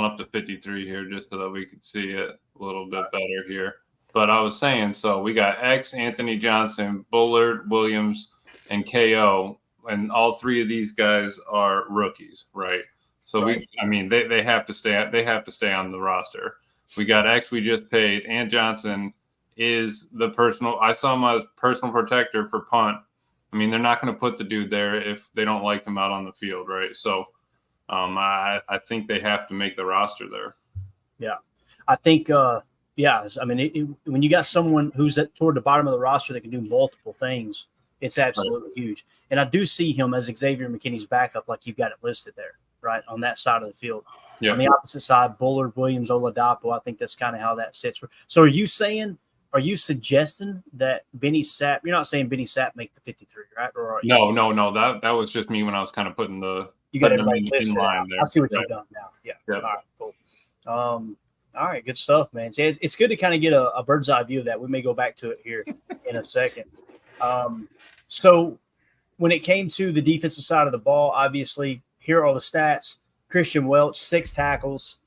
up the 53 here just so that we could see it a little bit better here. But I was saying, so we got X, Anthony Johnson, Bullard, Williams, and KO, and all 3 of these guys are rookies, right? So they have to stay. They have to stay on the roster. We got X. We just paid, and Johnson is the personal. I saw him as personal protector for punt. I mean, they're not going to put the dude there if they don't like him out on the field, right? So, I think they have to make the roster there. Yeah, I think. Yeah, I mean, when you got someone who's toward the bottom of the roster that can do multiple things, it's absolutely huge. And I do see him as Xavier McKinney's backup, like you've got it listed there, right, on that side of the field. Yeah. On the opposite side, Bullard, Williams, Oladapo, I think that's kind of how that sits. So are you suggesting that Benny Sapp – you're not saying Benny Sapp make the 53, right? Or no. That was just me when I was kind of putting the – you got everybody listed line there. I see what you've done now. Yeah. Yep. All right, cool. All right, good stuff, man. So it's good to kind of get a bird's eye view of that. We may go back to it here in a second. So when it came to the defensive side of the ball, obviously, here are the stats. Christian Welch, 6 tackles.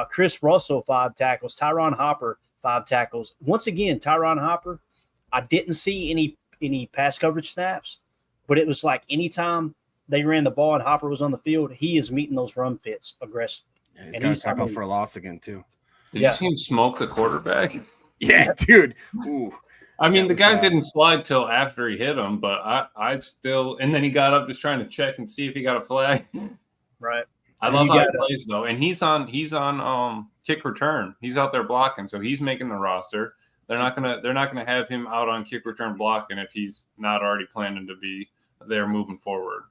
Chris Russell, 5 tackles. Tyron Hopper, 5 tackles. Once again, Tyron Hopper, I didn't see any pass coverage snaps, but it was like anytime they ran the ball and Hopper was on the field, he is meeting those run fits aggressively. Yeah, he's got to tackle for a loss again too. Did you see him smoke the quarterback? Yeah, dude. Ooh. I mean, the guy didn't slide till after he hit him, but I'd still. And then he got up just trying to check and see if he got a flag. Right. I love how he plays though, and he's on kick return. He's out there blocking, so he's making the roster. They're not gonna have him out on kick return blocking if he's not already planning to be there moving forward.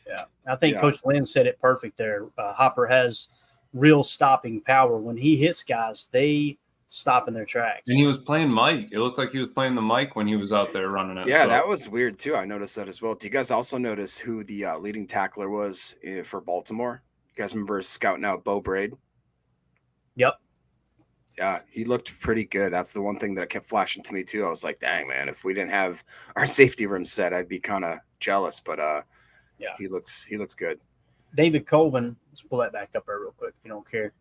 Yeah, I think Coach Lynn said it perfect there. Hopper has real stopping power. When he hits guys, they stop in their tracks. And he was playing Mike. It looked like he was playing the Mike when he was out there running it. Yeah, that was weird too. I noticed that as well. Do you guys also notice who the leading tackler was for Baltimore? You guys remember scouting out Bo Braid? Yep. Yeah, he looked pretty good. That's the one thing that kept flashing to me too. I was like, dang, man, if we didn't have our safety room set, I'd be kind of jealous. But yeah, he looks good. David Colvin, let's pull that back up there real quick if you don't care.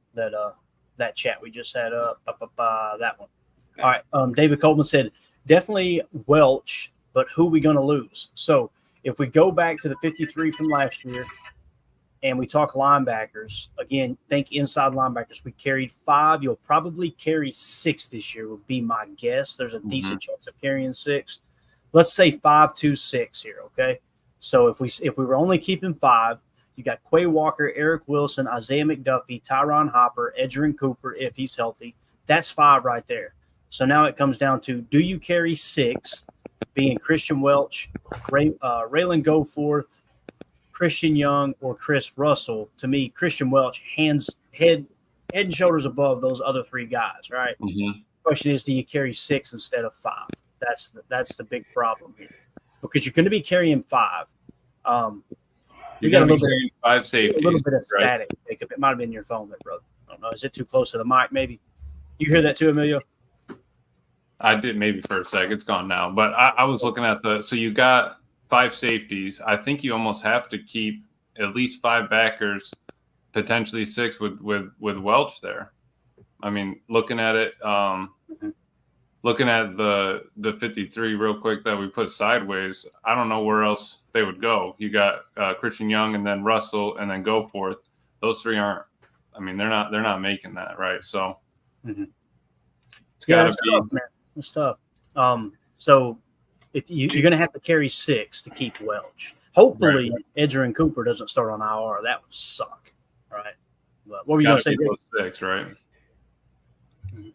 That chat we just had up, that one. Yeah. All right. David Colvin said, definitely Welch, but who are we going to lose? So if we go back to the 53 from last year and we talk linebackers, again, think inside linebackers. We carried 5. You'll probably carry 6 this year would be my guess. There's a decent chance of carrying 6. Let's say 5, 2, 6 here, okay? So if we were only keeping 5, you got Quay Walker, Eric Wilson, Isaiah McDuffie, Tyron Hopper, Edgerrin Cooper, if he's healthy. That's 5 right there. So now it comes down to, do you carry 6, being Christian Welch, Raylan Goforth, Christian Young, or Chris Russell? To me, Christian Welch, head and shoulders above those other 3 guys, right? The question is, do you carry 6 instead of 5? That's the big problem here. Because you're going to be carrying 5. You got a little bit of 5 safeties. A little bit of static, Jacob. It might have been your phone there, brother. I don't know. Is it too close to the mic, maybe? You hear that too, Emilio? I did maybe for a sec. It's gone now. But I was looking at so you got 5 safeties. I think you almost have to keep at least 5 backers, potentially 6 with Welch there. I mean, looking at it, looking at the 53 real quick that we put sideways, I don't know where else they would go. You got Christian Young and then Russell and then Goforth. Those 3 aren't. I mean, they're not making that, right? So it's got to be tough, man. It's tough. So if you're going to have to carry 6 to keep Welch. Hopefully, Edgerrin Cooper doesn't start on IR. That would suck, right? But what were you going to say? 6, right?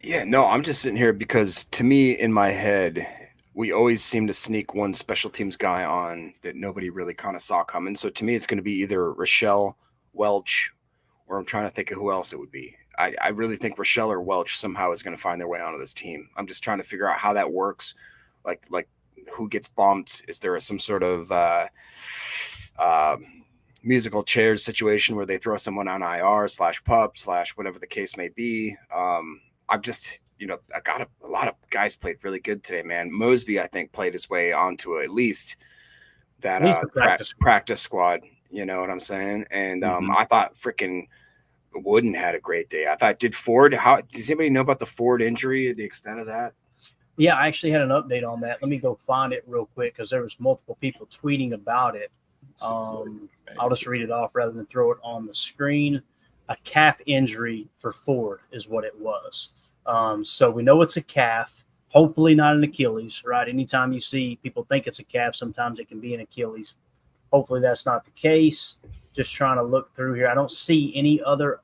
Yeah, no, I'm just sitting here because to me, in my head, we always seem to sneak one special teams guy on that nobody really kind of saw coming. So to me, it's going to be either Rochelle, Welch, or I'm trying to think of who else it would be. I really think Rochelle or Welch somehow is going to find their way onto this team. I'm just trying to figure out how that works. Like who gets bumped? Is there some sort of musical chairs situation where they throw someone on IR /pup / whatever the case may be? I'm just, I got a lot of guys played really good today, man. Mosby, I think, played his way onto at least that practice squad. You know what I'm saying? And I thought freaking Wooden had a great day. I thought, does anybody know about the Ford injury, the extent of that? Yeah, I actually had an update on that. Let me go find it real quick because there was multiple people tweeting about it. I'll just read it off rather than throw it on the screen. A calf injury for Ford is what it was. So we know it's a calf, hopefully not an Achilles, right? Anytime you see people think it's a calf, sometimes it can be an Achilles. Hopefully that's not the case. Just trying to look through here. I don't see any other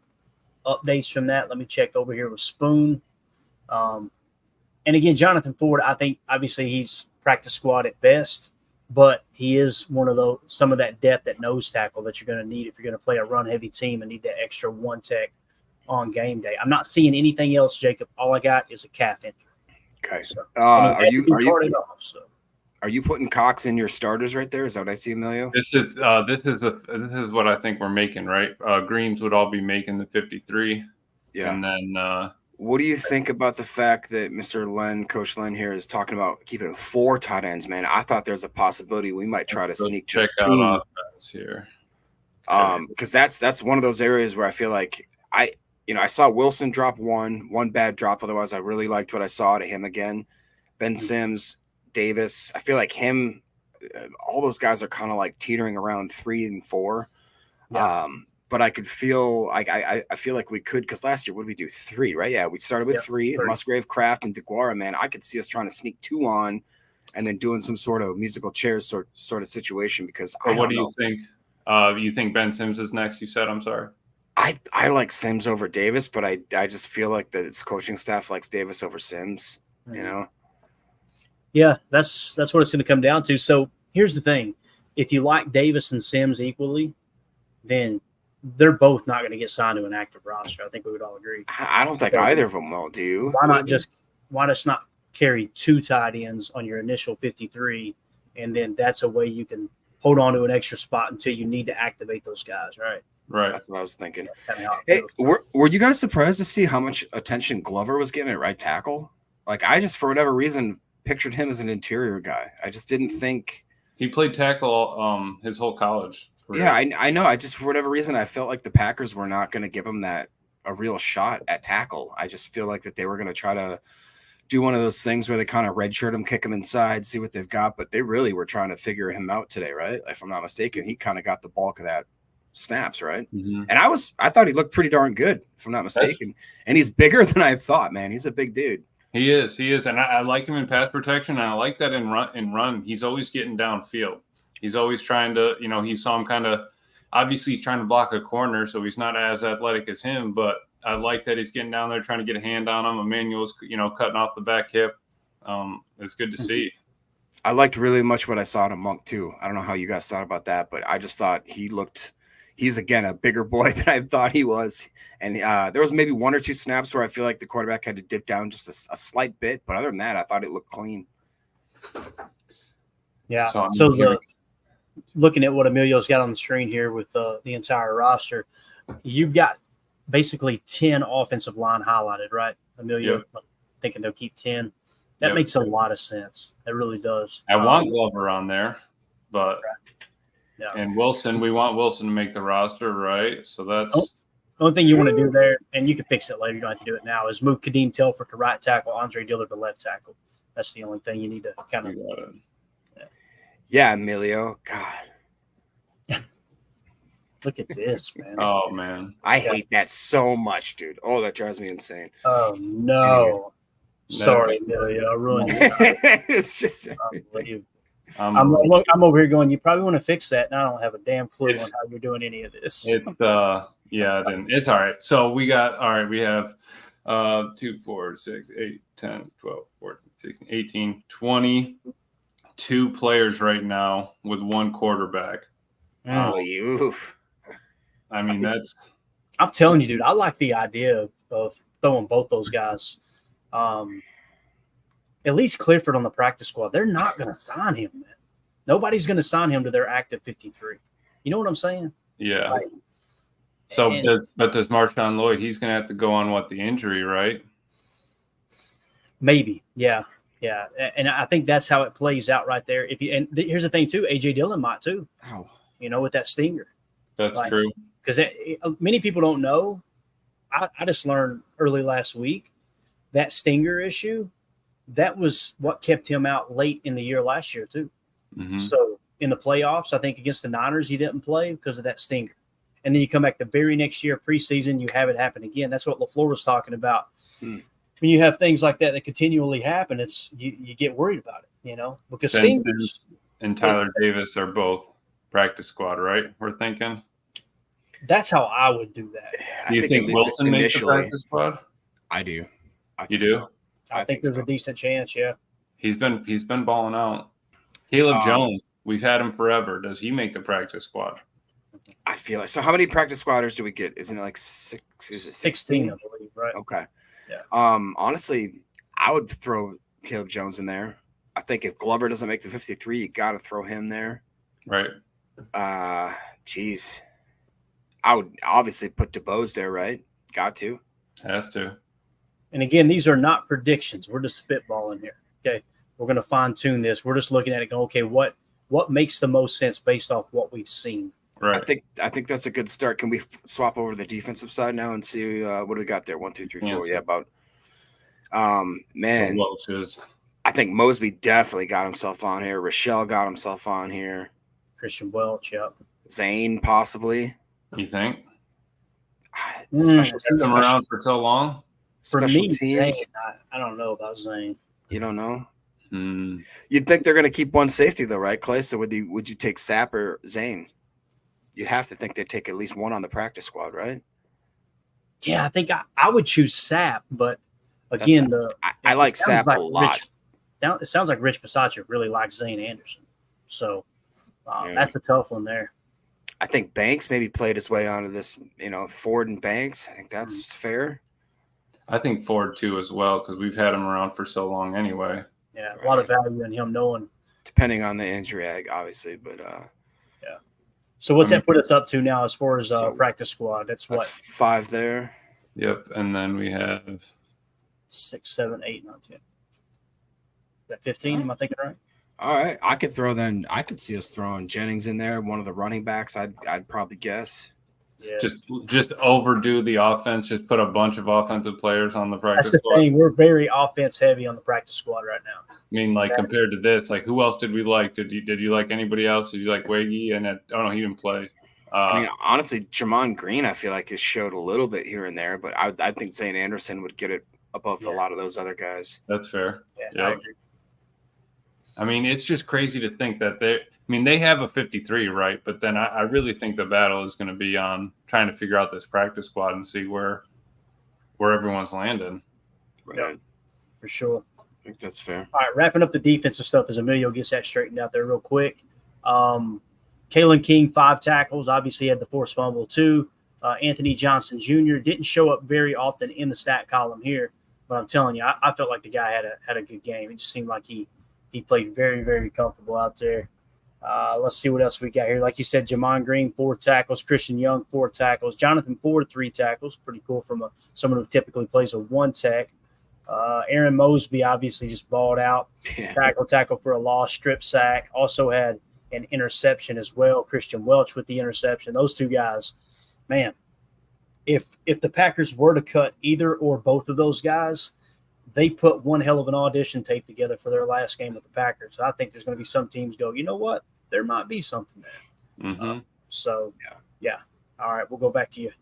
updates from that. Let me check over here with Spoon. And again, Jonathan Ford, I think obviously he's practice squad at best, but he is one of some of that depth at nose tackle that you're going to need if you're going to play a run heavy team and need that extra 1 tech on game day. I'm not seeing anything else, Jacob. All I got is a calf injury. Okay. So, are you putting Cox in your starters right there? Is that what I see, Emilio? This is what I think we're making, right? Greens would all be making the 53. Yeah. And then what do you think about the fact that Mr. Len, Coach Len here, is talking about keeping 4 tight ends, man? I thought there's a possibility we might try to sneak just 2 offense here. Because that's one of those areas where I feel like I saw Wilson drop one bad drop. Otherwise, I really liked what I saw to him again. Ben Sims, Davis. I feel like him, all those guys are kind of like teetering around 3 and 4. Yeah. But I could feel like I feel like we could, because last year, what did we do? 3, right? Yeah, we started with 3. Musgrave, Kraft, and DeGuara, man. I could see us trying to sneak 2 on and then doing some sort of musical chairs sort of situation, because what do you think? You think Ben Sims is next, you said? I'm sorry. I like Sims over Davis, but I just feel like the coaching staff likes Davis over Sims, Yeah, that's what it's going to come down to. So here's the thing. If you like Davis and Sims equally, then they're both not going to get signed to an active roster. I think we would all agree. I don't think either of them will, do you? Why just not carry 2 tight ends on your initial 53, and then that's a way you can hold on to an extra spot until you need to activate those guys, right? Right. That's what I was thinking. Hey, were you guys surprised to see how much attention Glover was getting at right tackle? Like, I just, for whatever reason, pictured him as an interior guy. I just didn't think he played tackle his whole college career. Yeah, I know. I just, for whatever reason, I felt like the Packers were not going to give him a real shot at tackle. I just feel like that they were going to try to do one of those things where they kind of redshirt him, kick him inside, see what they've got. But they really were trying to figure him out today, right? If I'm not mistaken, he kind of got the bulk of that snaps, right? Mm-hmm. And I thought he looked pretty darn good, if I'm not mistaken. And he's bigger than I thought, man. He's a big dude. He is, and I like him in pass protection, and I like that in run. He's always getting downfield. He's always trying to, you saw him kind of, obviously he's trying to block a corner, so he's not as athletic as him, but I like that he's getting down there trying to get a hand on him. Emmanuel's, cutting off the back hip. It's good to see. I liked really much what I saw in Monk too. I don't know how you guys thought about that, but I just thought he's again a bigger boy than I thought he was. And there was maybe 1 or 2 snaps where I feel like the quarterback had to dip down just a slight bit. But other than that, I thought it looked clean. Yeah. So looking at what Emilio's got on the screen here with the entire roster, you've got basically 10 offensive line highlighted, right? Emilio, thinking they'll keep 10. That makes a lot of sense. It really does. I want Glover on there, but and Wilson, we want Wilson to make the roster, right? So that's the only thing you want to do there, and you can fix it later. You don't have to do it now. Is move Kadeem Telford to right tackle, Andre Dillard to left tackle. That's the only thing you need to kind of. Yeah, Emilio. God. Look at this, man. Oh, man. I hate that so much, dude. Oh, that drives me insane. Oh, no. Sorry, Emilio. I ruined it. It's just. I'm over here going, you probably want to fix that, and I don't have a damn clue on how you're doing any of this. It's all right. So we have 2, 4, 6, 8, 10, 12, 14, 16, 18, 22 players right now with 1 quarterback. I mean, that's. I'm telling you, dude, I like the idea of throwing both those guys. At least Clifford on the practice squad. They're not going to sign him, man. Nobody's going to sign him to their active 53. You know what I'm saying? Yeah. Like, does Marshawn Lloyd? He's going to have to go on the injury, right? Maybe, yeah. And I think that's how it plays out right there. Here's the thing too, AJ Dillon might too. Oh, with that stinger. That's true. Because many people don't know. I just learned early last week that stinger issue. That was what kept him out late in the year last year too. Mm-hmm. So in the playoffs, I think against the Niners, he didn't play because of that stinger. And then you come back the very next year, preseason, you have it happen again. That's what LaFleur was talking about. When you have things like that continually happen, it's you get worried about it, because stingers and Tyler Davis are both practice squad, right? We're thinking. That's how I would do that. Do you think Wilson makes the practice squad? I do. You do? So. I think there's a decent chance, yeah. He's been balling out. Caleb Jones, we've had him forever. Does he make the practice squad? I feel like. So how many practice squatters do we get? Isn't it like 6? Is it 16, I believe, right? Okay. Yeah. Honestly, I would throw Caleb Jones in there. I think if Glover doesn't make the 53, you got to throw him there. Right. Geez. I would obviously put DeBose there, right? Got to. Has to. And again, these are not predictions. We're just spitballing here. Okay. We're going to fine tune this. We're just looking at it going, okay, what makes the most sense based off what we've seen? Right. I think that's a good start. Can we swap over to the defensive side now and see what do we got there? 1, 2, 3, 4. Yeah, about. Man, So Welch is. I think Mosby definitely got himself on here. Rochelle got himself on here. Christian Welch, yep. Zane possibly. You think? Special, Kept him around for so long. For special me, teams. Zane, I don't know about Zane. You don't know. Hmm. You'd think they're going to keep one safety though, right, Clay? So would you take Sapp or Zane? You'd have to think they'd take at least one on the practice squad, right? Yeah, I think I would choose Sapp, but again, I like Sapp a lot. It sounds like Rich Bisaccia really likes Zane Anderson, so that's a tough one there. I think Banks maybe played his way onto this. Ford and Banks. I think that's fair. I think Ford too as well because we've had him around for so long anyway. Yeah, a lot of value in him knowing. Depending on the injury, obviously, but yeah. So what's that put us up to now as far as practice squad? That's what 5 there. Yep, and then we have 6, 7, 8, 9, 10. Is that 15? Am I thinking right? All right, I could see us throwing Jennings in there, one of the running backs. I'd probably guess. Yeah. Just overdo the offense. Just put a bunch of offensive players on the practice squad. That's the squad. thing. We're very offense heavy on the practice squad right now. I mean, compared to this, who else did we like? Did you like anybody else? Did you like Waggy? And he didn't play. I mean, honestly, Jamon Green, I feel like has showed a little bit here and there, but I think Zane Anderson would get it above a lot of those other guys. That's fair. Yeah, I agree. I mean, it's just crazy to think that they have a 53, right? But then I really think the battle is going to be on trying to figure out this practice squad and see where everyone's landing. Right. Yeah, for sure. I think that's fair. All right, wrapping up the defensive stuff as Emilio gets that straightened out there real quick. Kalen King, 5 tackles. Obviously had the forced fumble too. Anthony Johnson Jr. didn't show up very often in the stat column here, but I'm telling you, I felt like the guy had a good game. It just seemed like he played very, very comfortable out there. Let's see what else we got here. Like you said, Jamon Green, 4 tackles. Christian Young, 4 tackles. Jonathan Ford, 3 tackles. Pretty cool from someone who typically plays a 1 tech. Aaron Mosby obviously just balled out. Yeah. Tackle for a loss, strip sack. Also had an interception as well. Christian Welch with the interception. Those 2 guys, man, if the Packers were to cut either or both of those guys, they put one hell of an audition tape together for their last game with the Packers. I think there's going to be some teams go, you know what? There might be something there. Mm-hmm. Yeah. All right, we'll go back to your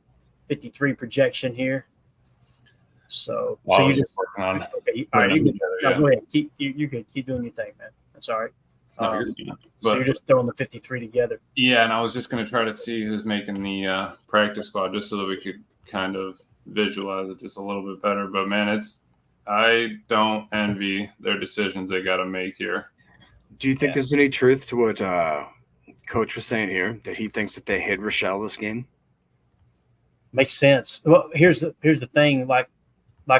53 projection here. So you just working on. Okay, all right, go ahead. You're good. Keep doing your thing, man. That's all right. So you're just throwing the 53 together. Yeah, and I was just going to try to see who's making the practice squad just so that we could kind of visualize it just a little bit better. But man, I don't envy their decisions they got to make here. Do you think there's any truth to what Coach was saying here, that he thinks that they hid Rochelle this game? Makes sense. Well, here's the thing, like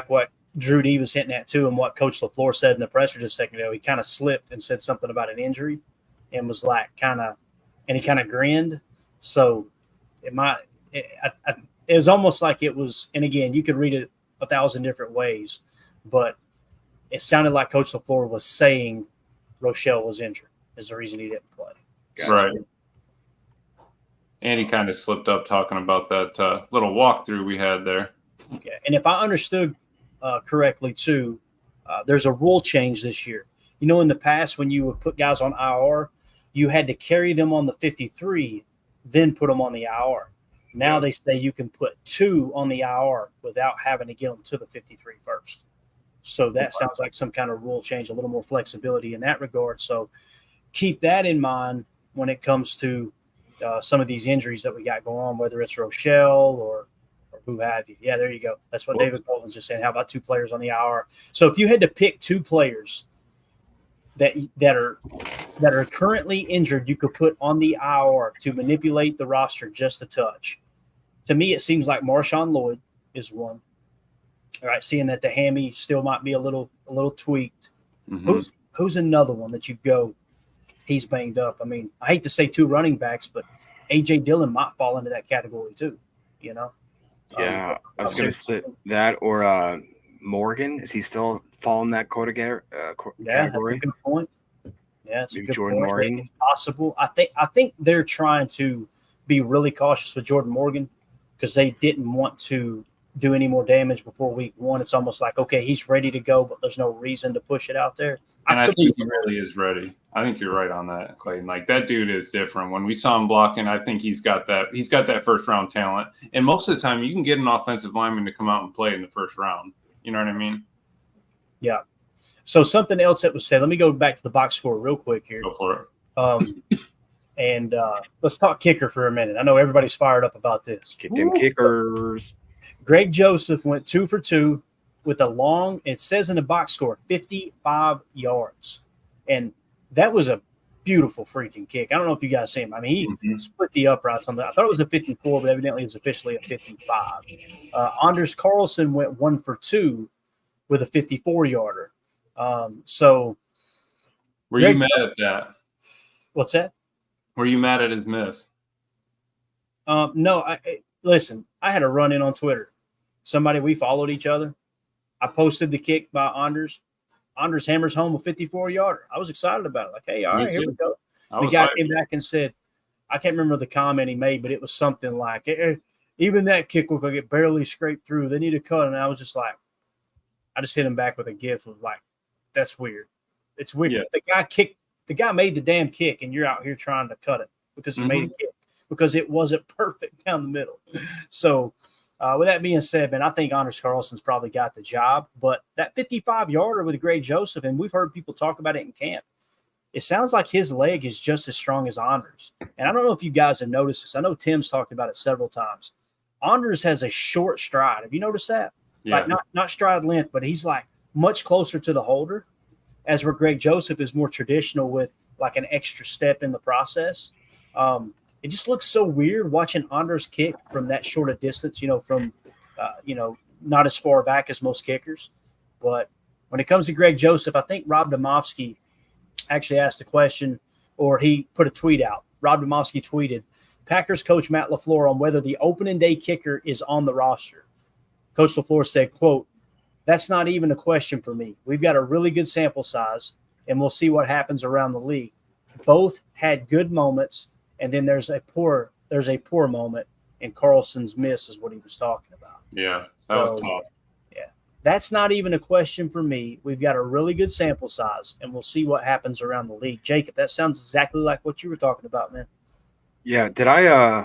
what Drew D was hitting at too, and what Coach LaFleur said in the presser just a second ago. He kind of slipped and said something about an injury, and was like and he kind of grinned. So it was almost like it was. And again, you could read it 1,000 different ways, but it sounded like Coach LaFleur was saying Rochelle was injured is the reason he didn't play. Right. And he kind of slipped up talking about that little walkthrough we had there. Okay. And if I understood correctly too, there's a rule change this year. In the past when you would put guys on IR, you had to carry them on the 53, then put them on the IR. Now they say you can put 2 on the IR without having to get them to the 53 first. So that sounds like some kind of rule change, a little more flexibility in that regard. So keep that in mind when it comes to some of these injuries that we got going on, whether it's Rochelle or who have you. Yeah, there you go. That's what David Colvin's just saying. How about 2 players on the IR? So if you had to pick 2 players that are currently injured, you could put on the IR to manipulate the roster just a touch. To me, it seems like Marshawn Lloyd is one. All right, seeing that the hammy still might be a little tweaked. Mm-hmm. Who's another one that you go, he's banged up? I mean, I hate to say 2 running backs, but A.J. Dillon might fall into that category too, Yeah, I was going to say that, or Morgan. Is he still falling that category? Yeah, that's a good point. Yeah, it's maybe a good Jordan point. Morgan. It's possible. I think they're trying to be really cautious with Jordan Morgan because they didn't want to do any more damage before week 1. It's almost like, okay, he's ready to go, but there's no reason to push it out there. And I think he really is ready. I think you're right on that, Clayton. Like, that dude is different. When we saw him blocking, I think he's got that first round talent. And most of the time you can get an offensive lineman to come out and play in the first round. You know what I mean? Yeah. So something else that was said, let me go back to the box score real quick here. Go for it. And let's talk kicker for a minute. I know everybody's fired up about this. Get them kickers. Greg Joseph went 2 for 2 with a long, it says in the box score, 55 yards. And that was a beautiful freaking kick. I don't know if you guys see him. I mean, he split the uprights on that. I thought it was a 54, but evidently it was officially a 55. Anders Carlson went 1 for 2 with a 54-yarder. So were you mad at that? What's that? Were you mad at his miss? No, listen, I had a run-in on Twitter. Somebody, we followed each other. I posted the kick by Anders. Anders hammers home a 54-yarder. I was excited about it. Like, hey, all right, here we go. The guy came back and said, I can't remember the comment he made, but it was something like, even that kick looked like it barely scraped through. They need a cut. And I was just like, I just hit him back with a gif of like, that's weird. It's weird. Yeah. The guy made the damn kick, and you're out here trying to cut it because he made a kick because it wasn't perfect down the middle. So, with that being said, man, I think Anders Carlson's probably got the job. But that 55-yarder with Greg Joseph, and we've heard people talk about it in camp, it sounds like his leg is just as strong as Anders. And I don't know if you guys have noticed this. I know Tim's talked about it several times. Anders has a short stride. Have you noticed that? Yeah. Like not stride length, but he's like much closer to the holder, as where Greg Joseph is more traditional with like an extra step in the process. It just looks so weird watching Anders kick from that short a distance, from, not as far back as most kickers. But when it comes to Greg Joseph, I think Rob Domofsky actually asked the question, or he put a tweet out. Rob Domofsky tweeted, Packers coach Matt LaFleur on whether the opening day kicker is on the roster. Coach LaFleur said, quote, that's not even a question for me. We've got a really good sample size, and we'll see what happens around the league. Both had good moments, and then there's a poor moment, and Carlson's miss is what he was talking about. Yeah, that was tough. Yeah, that's not even a question for me. We've got a really good sample size, and we'll see what happens around the league. Jacob, that sounds exactly like what you were talking about, man. Yeah,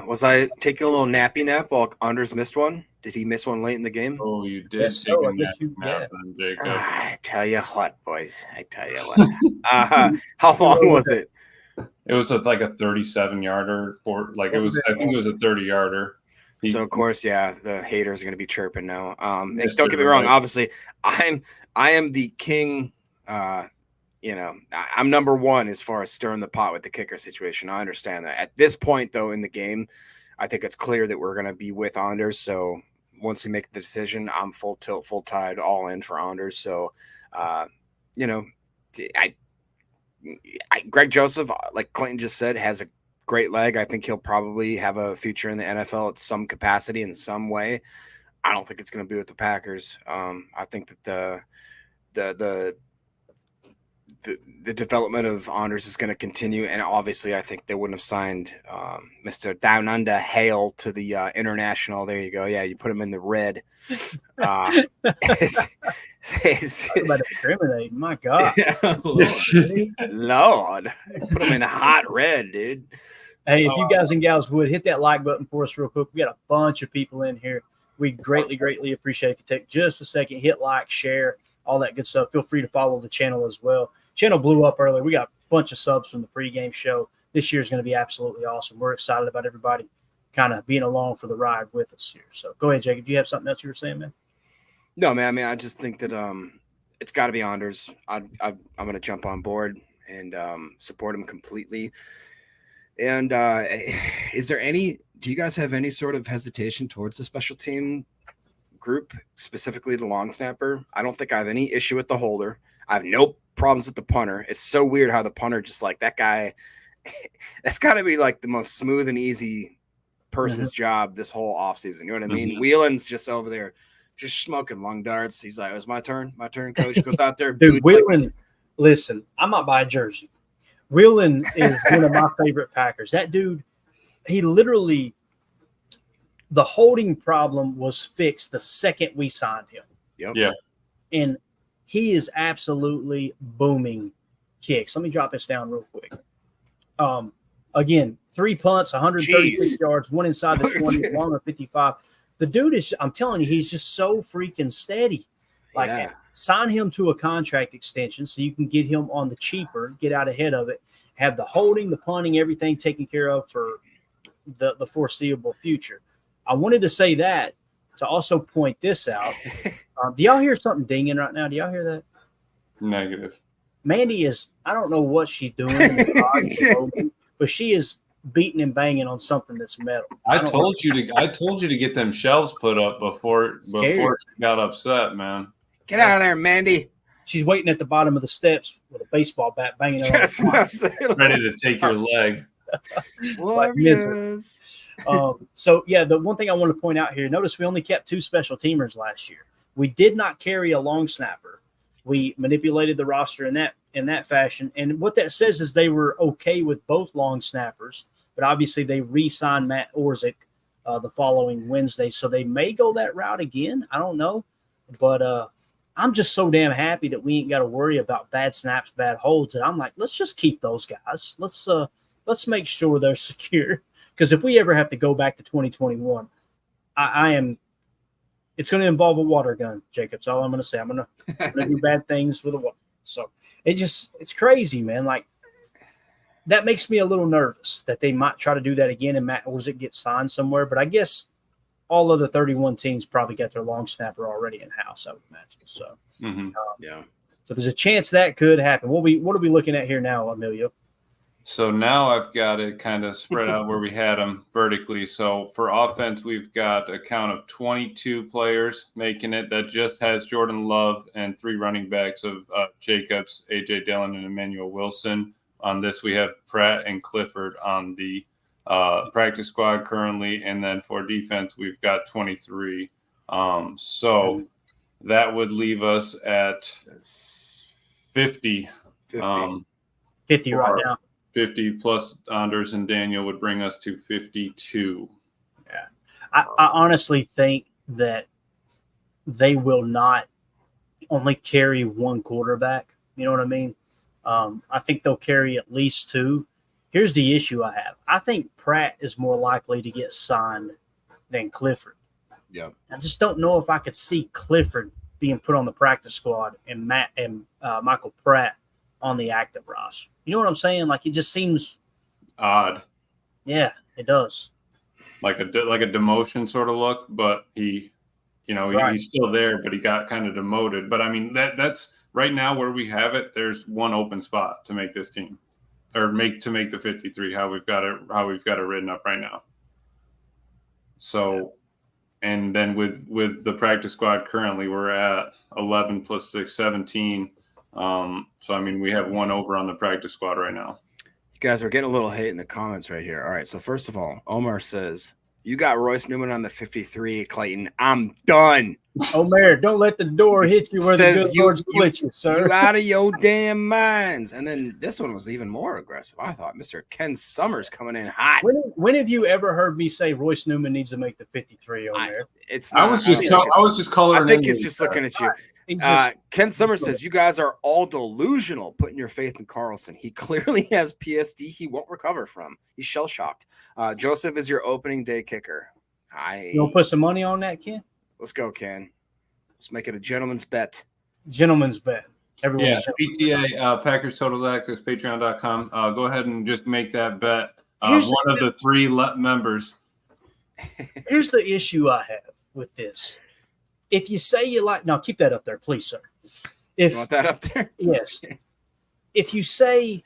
was I taking a little nappy nap while Anders missed one? Did he miss one late in the game? Oh, you did take a nap, Jacob. I tell you what, boys. I tell you what. How long was it? It was like a 37-yarder. I think it was a 30-yarder. So of course, the haters are going to be chirping now. Don't get me wrong. Obviously, I am the king. I'm number one as far as stirring the pot with the kicker situation. I understand that. At this point, though, in the game, I think it's clear that we're going to be with Anders. So once we make the decision, I'm full tilt, full tide, all in for Anders. So, Greg Joseph, like Clayton just said, has a great leg. I think he'll probably have a future in the NFL at some capacity in some way. I don't think it's going to be with the Packers. I think that the development of Anders is going to continue, and obviously I think they wouldn't have signed Mr. Down Under Hale to the international. There you go. Yeah, you put him in the red. Discriminate, my God. Lord, put him in hot red, dude. Hey, if you guys and gals would hit that like button for us real quick. We got a bunch of people in here. We greatly appreciate if you take just a second, hit like, share, all that good stuff. Feel free to follow the channel as well. Channel blew up earlier. We got a bunch of subs from the pregame show. This year is going to be absolutely awesome. We're excited about everybody kind of being along for the ride with us here. So go ahead, Jacob. Do you have something else you were saying, man? No, man. I mean, I just think that it's got to be Anders. I'm going to jump on board and support him completely. And do you guys have any sort of hesitation towards the special team group, specifically the long snapper? I don't think I have any issue with the holder. I have no problems with the punter. It's so weird how the punter just like that guy. That's got to be like the most smooth and easy person's job this whole offseason. You know what I mean? Whelan's just over there, just smoking lung darts. He's like, "It was my turn, coach." Goes out there. Dude, Whelan, listen, I might buy a jersey. Whelan is one of my favorite Packers. That dude, he literally, the holding problem was fixed the second we signed him. Yep. Yeah. And he is absolutely booming kicks. Let me drop this down real quick. Again, 3 punts, 136 yards, one inside the 20, long of 55. The dude is, I'm telling you, he's just so freaking steady. Like, sign him to a contract extension so you can get him on the cheaper, get out ahead of it, have the holding, the punting, everything taken care of for the foreseeable future. I wanted to say that to also point this out. Do y'all hear something dinging right now? Do y'all hear that? Negative. Mandy is, I don't know what she's doing in the moment, but she is beating and banging on something that's metal. I told you to get them shelves put up before she got upset, man. Get out of there, Mandy. She's waiting at the bottom of the steps with a baseball bat banging on her. Ready to take your leg. Warriors. So, yeah, the one thing I want to point out here, notice we only kept 2 special teamers last year. We did not carry a long snapper. We manipulated the roster in that fashion. And what that says is they were okay with both long snappers, but obviously they re-signed Matt Orzik the following Wednesday. So they may go that route again. I don't know. But I'm just so damn happy that we ain't got to worry about bad snaps, bad holds. And I'm like, let's just keep those guys. Let's make sure they're secure. Because if we ever have to go back to 2021, it's going to involve a water gun, Jacob. That's all I'm going to say. I'm going to do bad things with a water. So it's crazy, man. Like, that makes me a little nervous that they might try to do that again and Matt Orzik gets signed somewhere. But I guess all of the 31 teams probably got their long snapper already in-house, I would imagine. So, so there's a chance that could happen. What are we looking at here now, Emilio? So now I've got it kind of spread out where we had them vertically. So for offense, we've got a count of 22 players making it. That just has Jordan Love and 3 running backs of Jacobs, A.J. Dillon, and Emmanuel Wilson. On this, we have Pratt and Clifford on the practice squad currently. And then for defense, we've got 23. So that would leave us at 50. 50 right now. 50 plus Anders and Daniel would bring us to 52. Yeah. I honestly think that they will not only carry one quarterback. You know what I mean? I think they'll carry at least 2. Here's the issue I have. I think Pratt is more likely to get signed than Clifford. Yeah. I just don't know if I could see Clifford being put on the practice squad and Michael Pratt on the active roster. You know what I'm saying? Like, it just seems odd. Yeah, it does. Like a demotion sort of look, but he's still there, but he got kind of demoted. But I mean, that's right now where we have it. There's one open spot to make this team, or make the 53. How we've got it written up right now. So, and then with the practice squad currently, we're at 11 plus 6, 17. So I mean, we have one over on the practice squad right now. You guys are getting a little hate in the comments right here. All right, so first of all, Omar says, you got Royce Newman on the 53, Clayton. I'm done. Omar, don't let the door hit you where the good Lord split you, sir. You out of your damn minds. And then this one was even more aggressive. I thought Mr. Ken Summers coming in hot. When have you ever heard me say Royce Newman needs to make the 53, Omar? I was just calling. I think it's just looking at you. Ken Summers says, you guys are all delusional putting your faith in Carlson. He clearly has PSD he won't recover from. He's shell-shocked. Joseph is your opening day kicker. You want to put some money on that, Ken? Let's go, Ken. Let's make it a gentleman's bet. Gentleman's bet. Everyone, PTA, Packers Totals Access, Patreon.com. Go ahead and just make that bet. One of the 3 members. Here's the issue I have with this. If you say you like – now, keep that up there, please, sir. You want that up there? Yes. If you say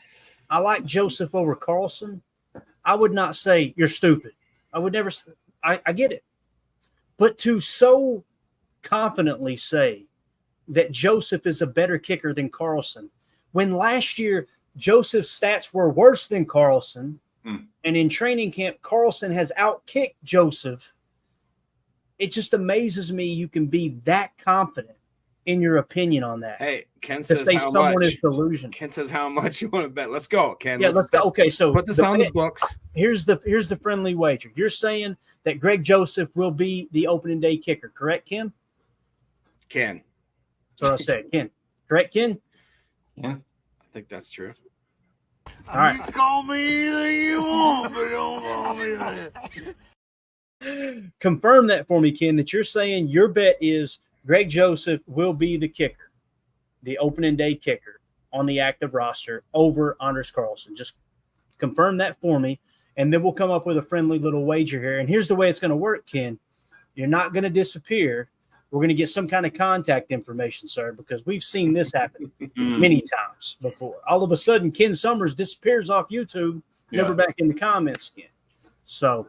I like Joseph over Carlson, I would not say you're stupid. I would never – I get it. But to so confidently say that Joseph is a better kicker than Carlson, when last year Joseph's stats were worse than Carlson, and in training camp Carlson has outkicked Joseph, it just amazes me you can be that confident in your opinion on that? Hey, Ken To says say how someone much. is delusional. Ken says how much you want to bet. Let's go, Ken. Yeah, let's go. Okay, so put this on the books. Here's the friendly wager. You're saying that Greg Joseph will be the opening day kicker, correct, Ken? Ken. That's what I said, Ken. Correct, Ken? Yeah. I think that's true. All right. You can call me anything you want, but don't call me that. Confirm that for me, Ken, that you're saying your bet is Greg Joseph will be the kicker, the opening day kicker on the active roster over Anders Carlson. Just confirm that for me, and then we'll come up with a friendly little wager here. And here's the way it's going to work, Ken. You're not going to disappear. We're going to get some kind of contact information, sir, because we've seen this happen many times before. All of a sudden, Ken Summers disappears off YouTube, never back in the comments again. So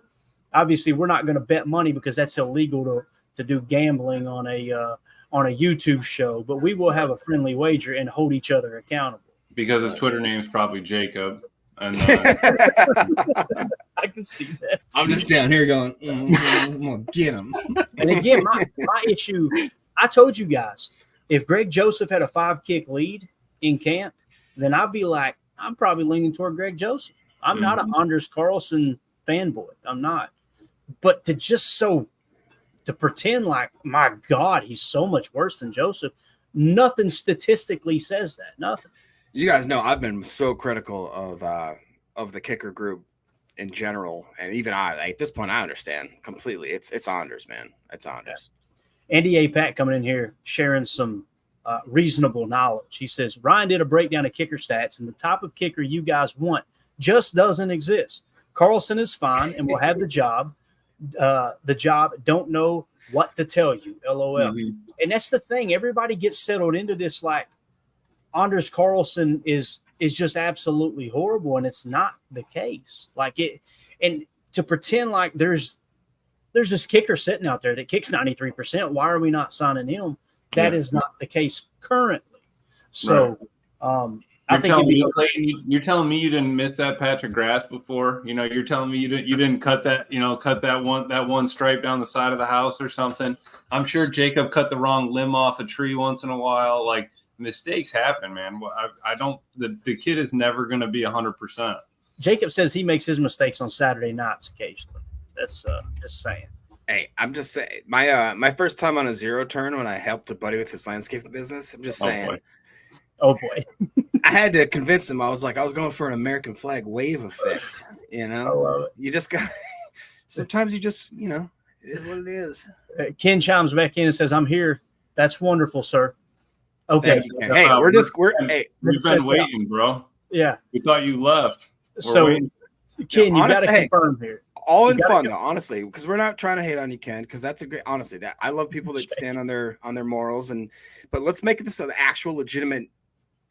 obviously, we're not going to bet money because that's illegal to do gambling on a YouTube show. But we will have a friendly wager and hold each other accountable. Because his Twitter name is probably Jacob. And I can see that. I'm just down here going, I'm going to get him. And again, my issue, I told you guys, if Greg Joseph had a 5-kick lead in camp, then I'd be like, I'm probably leaning toward Greg Joseph. I'm not an Anders Carlson fanboy. I'm not. But to pretend like, my God, he's so much worse than Joseph, nothing statistically says that. Nothing. You guys know I've been so critical of the kicker group in general, and even at this point I understand completely. It's Anders, man. It's Anders. Yeah. Andy A. Pat coming in here sharing some reasonable knowledge. He says Ryan did a breakdown of kicker stats, and the type of kicker you guys want just doesn't exist. Carlson is fine and will have the job. Don't know what to tell you. LOL. Mm-hmm. And that's the thing. Everybody gets settled into this like Anders Carlson is just absolutely horrible, and it's not the case. Like it, and to pretend like there's this kicker sitting out there that kicks 93%. Why are we not signing him? That is not the case currently. So, I think you're telling me you didn't miss that patch of grass before. You know, you're telling me you didn't cut that one stripe down the side of the house or something. I'm sure Jacob cut the wrong limb off a tree once in a while. Like, mistakes happen, man. I don't. The kid is never going to be 100%. Jacob says he makes his mistakes on Saturday nights occasionally. That's just saying. Hey, I'm just saying. My first time on a zero turn when I helped a buddy with his landscaping business. I'm just saying. Oh boy. I had to convince him. I was going for an American flag wave effect. You know, I love it. You just got. Sometimes you just, it is what it is. Ken chimes back in and says, "I'm here. That's wonderful, sir." Okay. Hey, we've been waiting, bro. Yeah. We thought you left. Ken, you got to confirm here. All in fun, though, honestly, because we're not trying to hate on you, Ken, because that's a great. Honestly, that I love people that stand on their morals, but let's make this an actual legitimate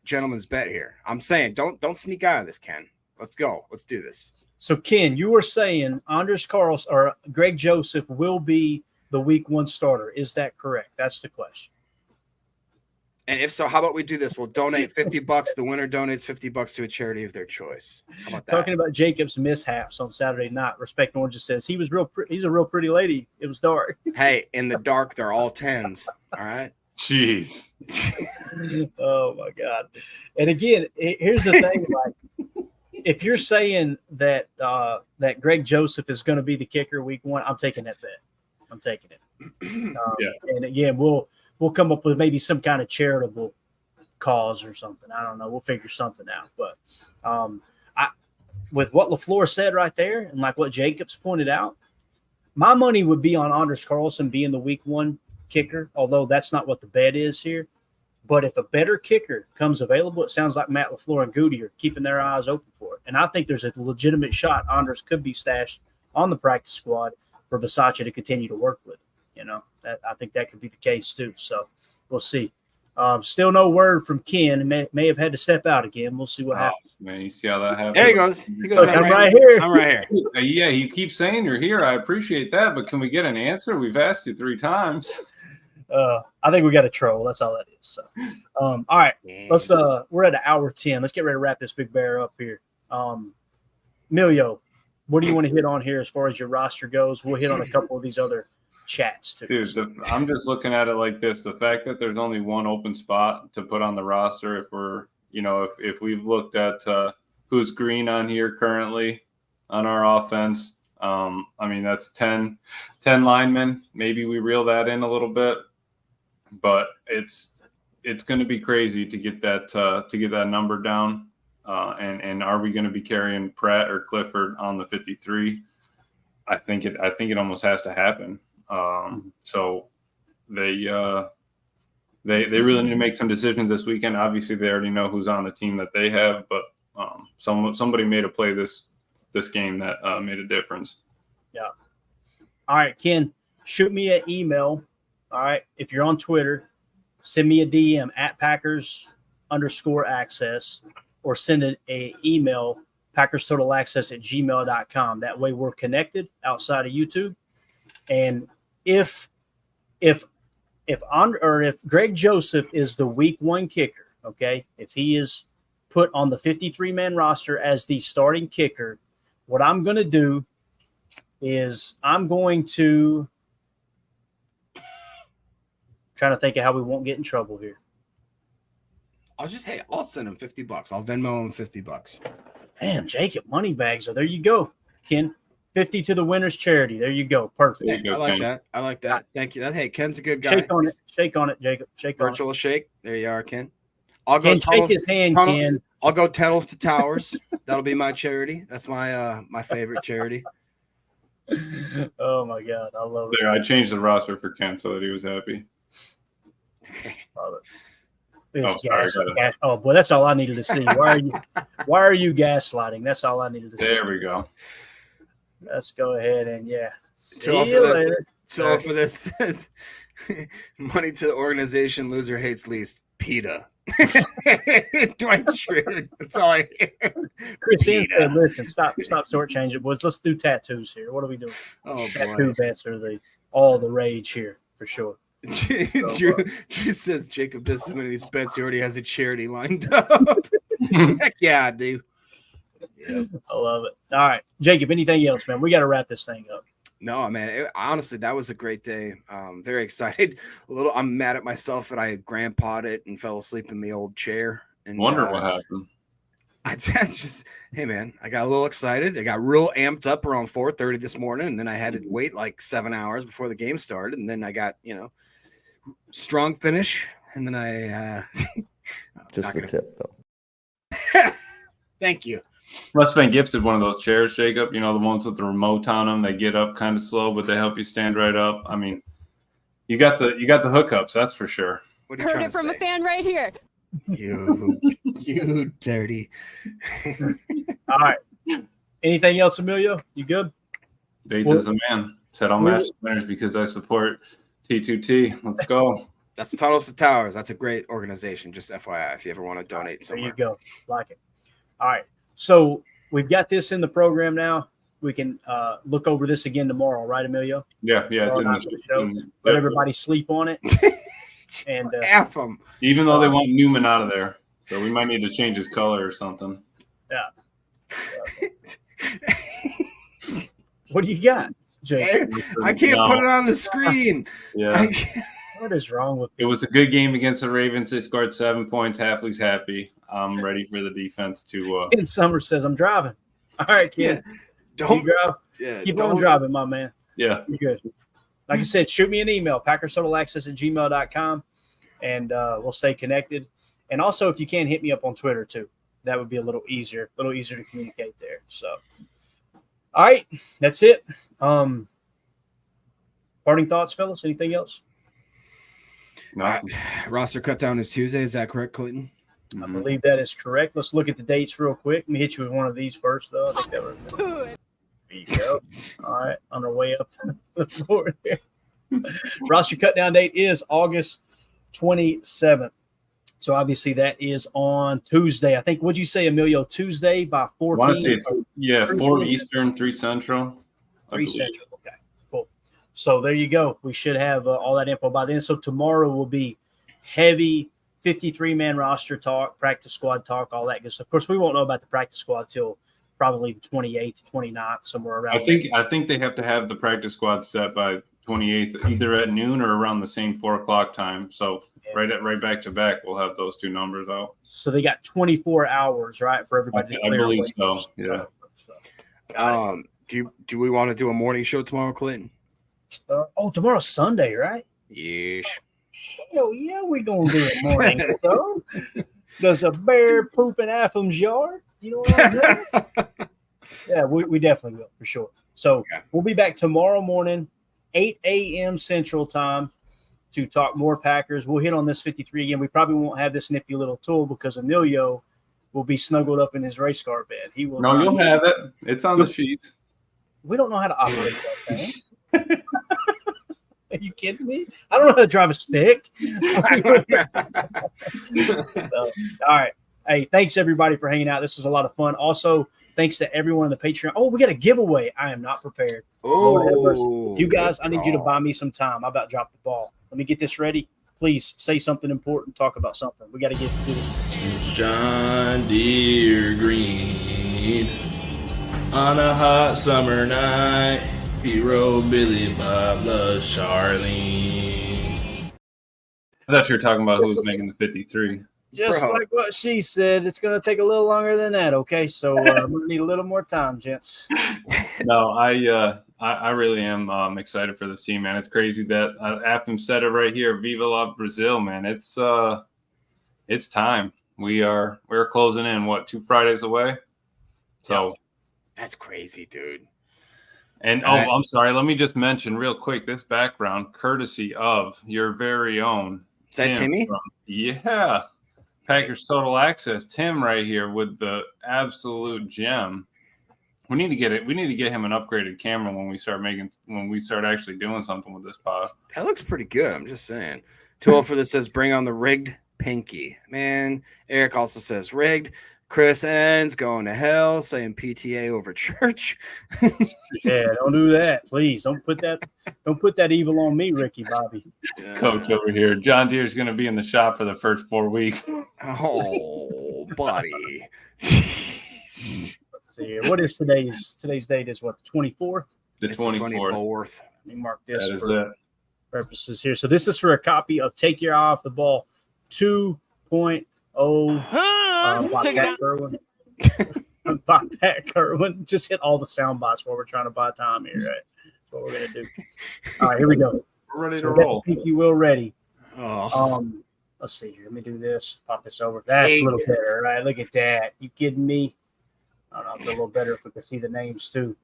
gentleman's bet here. I'm saying, don't sneak out of this, Ken. Let's go. Let's do this. So, Ken, you were saying Anders Carlson or Greg Joseph will be the week 1 starter. Is that correct? That's the question. And if so, how about we do this? We'll donate $50. The winner donates $50 to a charity of their choice. How about that? Talking about Jacob's mishaps on Saturday night, Respect Orange just says he's a real pretty lady. It was dark. Hey, in the dark, they're all 10s. All right. Jeez. Oh my God. And again, here's the thing: like, if you're saying that that Greg Joseph is going to be the kicker week 1, I'm taking that bet. I'm taking it. And again, we'll come up with maybe some kind of charitable cause or something. I don't know. We'll figure something out. But with what LaFleur said right there, and like what Jacobs pointed out, my money would be on Anders Carlson being the week 1 kicker, although that's not what the bet is here. But if a better kicker comes available, it sounds like Matt LaFleur and Goody are keeping their eyes open for it. And I think there's a legitimate shot Anders could be stashed on the practice squad for Bisaccia to continue to work with. I think that could be the case too. So we'll see. Still no word from Ken. May have had to step out again. We'll see what happens. Man, you see how that happens? There he goes. Look, I'm right here. I'm right here. Yeah, you keep saying you're here. I appreciate that, but can we get an answer? We've asked you 3 times. I think we got a troll. That's all that is. So, all right. Let's. We're at an hour 10. Let's get ready to wrap this big bear up here. Milio, what do you want to hit on here as far as your roster goes? We'll hit on a couple of these other chats too. Dude, I'm just looking at it like this. The fact that there's only one open spot to put on the roster, if we're, if we've looked at who's green on here currently on our offense, that's 10 linemen. Maybe we reel that in a little bit, but it's going to be crazy to get that number down. And are we going to be carrying Pratt or Clifford on the 53? I think it almost has to happen. So they really need to make some decisions this weekend. Obviously, they already know who's on the team that they have, but somebody made a play this game that made a difference. Yeah. All right, Ken, shoot me an email. All right, if you're on Twitter, send me a DM at Packers_access, or send an email PackersTotalAccess@gmail.com. That way we're connected outside of YouTube. And if Greg Joseph is the week 1 kicker, okay, if he is put on the 53-man roster as the starting kicker, what I'm going to do is I'm going to trying to think of how we won't get in trouble here. I'll send him $50. I'll Venmo him $50. Damn, Jacob, money bags. So there you go, Ken. 50 to the winner's charity. There you go. Perfect. Hey, I like that. I like that. Thank you. Hey, Ken's a good guy. Shake on it. Shake on it, Jacob. Shake on it. Virtual shake. There you are, Ken. I'll go Ken, shake his hand, Ken. I'll go tunnels to towers. That'll be my charity. That's my my favorite charity. Oh my God, I love it. There, I changed the roster for Ken so that he was happy. Love it. Oh boy, that's all I needed to see. Why are you gaslighting? That's all I needed to see. There we go. Let's go ahead and So for this says money to the organization loser hates least. PETA. Dwight Schrute. That's all I hear. Chris N said, listen, stop shortchanging it, boys. Let's do tattoos here. What are we doing? Oh, tattoo bets are all the rage here for sure. Drew says Jacob does so many of these bets. He already has a charity lined up. Heck yeah, I do. Yeah. I love it. All right, Jacob, anything else, man? We got to wrap this thing up. No, man. Honestly, that was a great day. Very excited. I'm mad at myself that I grandpa'd it and fell asleep in the old chair. And wonder what happened. Hey, man, I got a little excited. I got real amped up around 4:30 this morning, and then I had to wait like 7 hours before the game started, and then I got strong finish, and then I just the tip though. Thank you. Must have been gifted one of those chairs, Jacob. The ones with the remote on them. They get up kind of slow, but they help you stand right up. I mean, you got the hookups, that's for sure. What are you Heard it from a fan right here. You dirty. All right. Anything else, Emilio? You good? Bates is the man. Said I'll match the winners because I support T2T. Let's go. That's Tunnels to Towers. That's a great organization. Just FYI, if you ever want to donate somewhere. There you go. Like it. All right. So we've got this in the program now. We can look over this again tomorrow, right, Emilio? Yeah. It's in the show. Let everybody sleep on it. And F them. Even though they want Newman out of there. So we might need to change his color or something. Yeah. What do you got, Jake? I can't put it on the screen. Yeah. What is wrong with it? Was a good game against the Ravens. They scored 7 points. Halfley's happy. I'm ready for the defense to Ken Summers says I'm driving. All right, Ken. Don't drive. Yeah, keep on driving, my man. Yeah. You're good. Like I said, shoot me an email, PackersTotalAccess@gmail.com, and we'll stay connected. And also, if you can, hit me up on Twitter too. That would be a little easier to communicate there. So, all right, that's it. Parting thoughts, fellas? Anything else? Roster cut down is Tuesday. Is that correct, Clayton? I believe that is correct. Let's look at the dates real quick. Let me hit you with one of these first, though. I think that was there you go. All right, on our way up to the board here. Roster cut down date is August 27th. So obviously that is on Tuesday. I think, what'd you say, Emilio? Tuesday by 4 p.m.? I want to say it's 4 Eastern, 3 Central. 3 Central. Okay, cool. So there you go. We should have all that info by then. So tomorrow will be heavy 53-man roster talk, practice squad talk, all that good stuff. Of course, we won't know about the practice squad till probably the 28th, 29th, somewhere around I think they have to have the practice squad set by 28th, either at noon or around the same 4:00 time. So right back to back, we'll have those two numbers out. So they got 24 hours, right, for everybody to I clear believe away. so. Yeah. Do we want to do a morning show tomorrow, Clinton? Tomorrow's Sunday, right? Yeesh. Hell yeah, we're going to do a morning show. Does a bear poop in Atham's yard? You know what I'm saying? Yeah, we definitely will, for sure. So we'll be back tomorrow morning, 8 a.m. Central Time, to talk more Packers. We'll hit on this 53 again. We probably won't have this nifty little tool because Emilio will be snuggled up in his race car bed. He will. No, you'll have it. It's on the sheets. We don't know how to operate that thing. Are you kidding me? I don't know how to drive a stick. All right. Hey, thanks everybody for hanging out. This was a lot of fun. Also, thanks to everyone on the Patreon. Oh, we got a giveaway. I am not prepared. Oh, you guys, I need you to buy me some time. I about dropped the ball. Let me get this ready. Please say something important. Talk about something. We got to do this. John Deere green on a hot summer night. He rode Billy Bob the Charlene. I thought you were talking about who's making the 53. Just like what she said, it's going to take a little longer than that. Okay, so we're going to need a little more time, gents. No, I really am excited for this team, man. It's crazy that Afim said it right here. Viva la Brazil, man. It's time. We're closing in 2 Fridays away. So that's crazy, dude. And I'm sorry. Let me just mention real quick this background, courtesy of your very own. Is that Timmy? Yeah, Packers Total Access. Tim right here with the absolute gem. We need to get it. We need to get him an upgraded camera when we start actually doing something with this pod. That looks pretty good. I'm just saying. 2 for this says bring on the rigged pinky. Man, Eric also says rigged. Chris Ends going to hell, saying PTA over church. Yeah, don't do that, please. Don't put that evil on me, Ricky Bobby. Coach over here. John Deere's going to be in the shop for the first 4 weeks. Oh, buddy. Let's see here. What is today's date? Is what, the 24th? The 24th. Let me mark this that for is it. purposes here. So this is for a copy of Take Your Eye Off the Ball 2.0. By Pat Kerwin. By Pat Kerwin. Just hit all the sound bites while we're trying to buy time here, right? That's what we're gonna do. All right, here we go. We're ready to roll. Pinky Will ready. Oh. Let's see here. Let me do this. Pop this over. That's a little better, right? Look at that. You kidding me? I don't know. It's a little better if we can see the names too.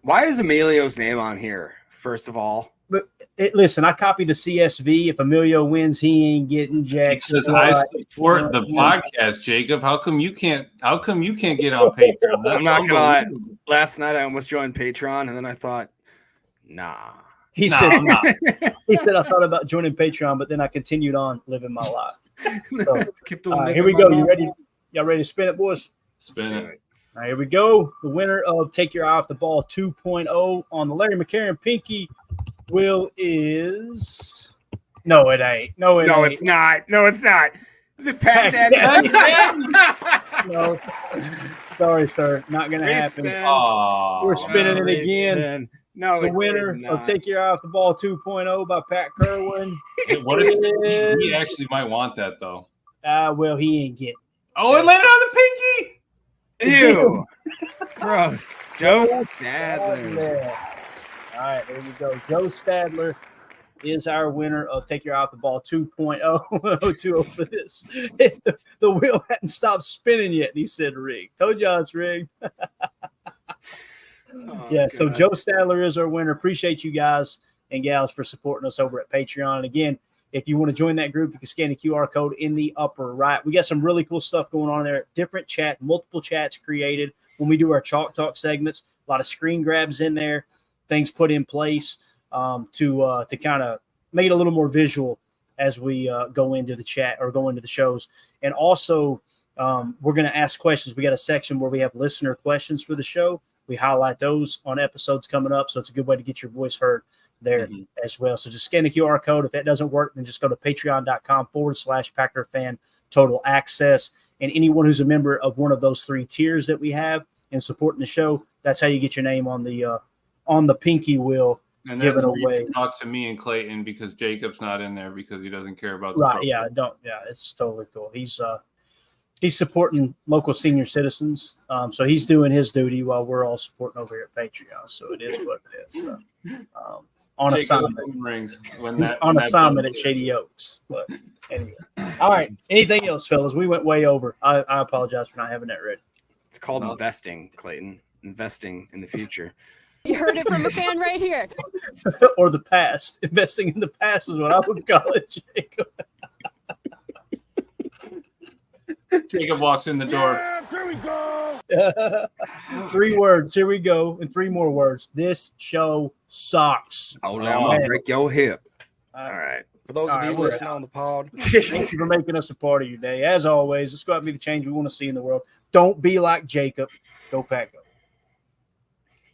Why is Emilio's name on here? First of all. But listen, I copied the CSV. If Emilio wins, he ain't getting jack. I support the podcast, Jacob. How come you can't get on Patreon? I'm not gonna lie. Last night I almost joined Patreon, and then I thought, nah. He said I thought about joining Patreon, but then I continued on living my life. So, here we go. You ready? Y'all ready to spin it, boys? Spin it. All right, here we go. The winner of Take Your Eye Off the Ball 2.0 on the Larry McCarron Pinky Will is no, it ain't. No, it's not. No, it's not. Is it Pat Daddy? No, sorry, sir. Not gonna happen. We're spinning it again. No, the winner of Take Your Eye Off the Ball 2.0 by Pat Kerwin. What if he actually might want that though? Well, he ain't getting. Oh, it landed on the pinky. Ew. Gross. Joe Stadler. All right, there we go. Joe Stadler is our winner of Take Your Eye Off the Ball 2.0. 2.0 for this. The wheel hadn't stopped spinning yet, and he said rigged. Told y'all it's rigged. So Joe Stadler is our winner. Appreciate you guys and gals for supporting us over at Patreon. And again, if you want to join that group, you can scan the QR code in the upper right. We got some really cool stuff going on there. Different chat, multiple chats created when we do our Chalk Talk segments. A lot of screen grabs in there, things put in place to kind of make it a little more visual as we go into the chat or go into the shows. And also, we're going to ask questions. We got a section where we have listener questions for the show. We highlight those on episodes coming up, so it's a good way to get your voice heard there as well. So just scan the QR code. If that doesn't work, then just go to patreon.com/Packer Fan Total Access. And anyone who's a member of one of those 3 tiers that we have in supporting the show, that's how you get your name on the Pinky Wheel And giving that's where you away. can talk to me and Clayton because Jacob's not in there because he doesn't care about the Right? program. Yeah, don't. Yeah, it's totally cool. He's supporting local senior citizens, so he's doing his duty while we're all supporting over here at Patreon. So it is what it is. So, on Jacob assignment, rings when he's that, on when that assignment bell at Shady Oaks. But anyway, all right. Anything else, fellas? We went way over. I apologize for not having that ready. It's called investing, Clayton. Investing in the future. You heard it from a fan right here. Or the past. Investing in the past is what I would call it, Jacob. Jacob walks in the door. Yeah, here we go. 3 words. Here we go. And 3 more words. This show sucks. Oh, now I'm gonna break your hip. All right. For those All of right, you we're listening on the pod, Thank you for making us a part of your day. As always, let's go out and be the change we want to see in the world. Don't be like Jacob. Go Pack Go.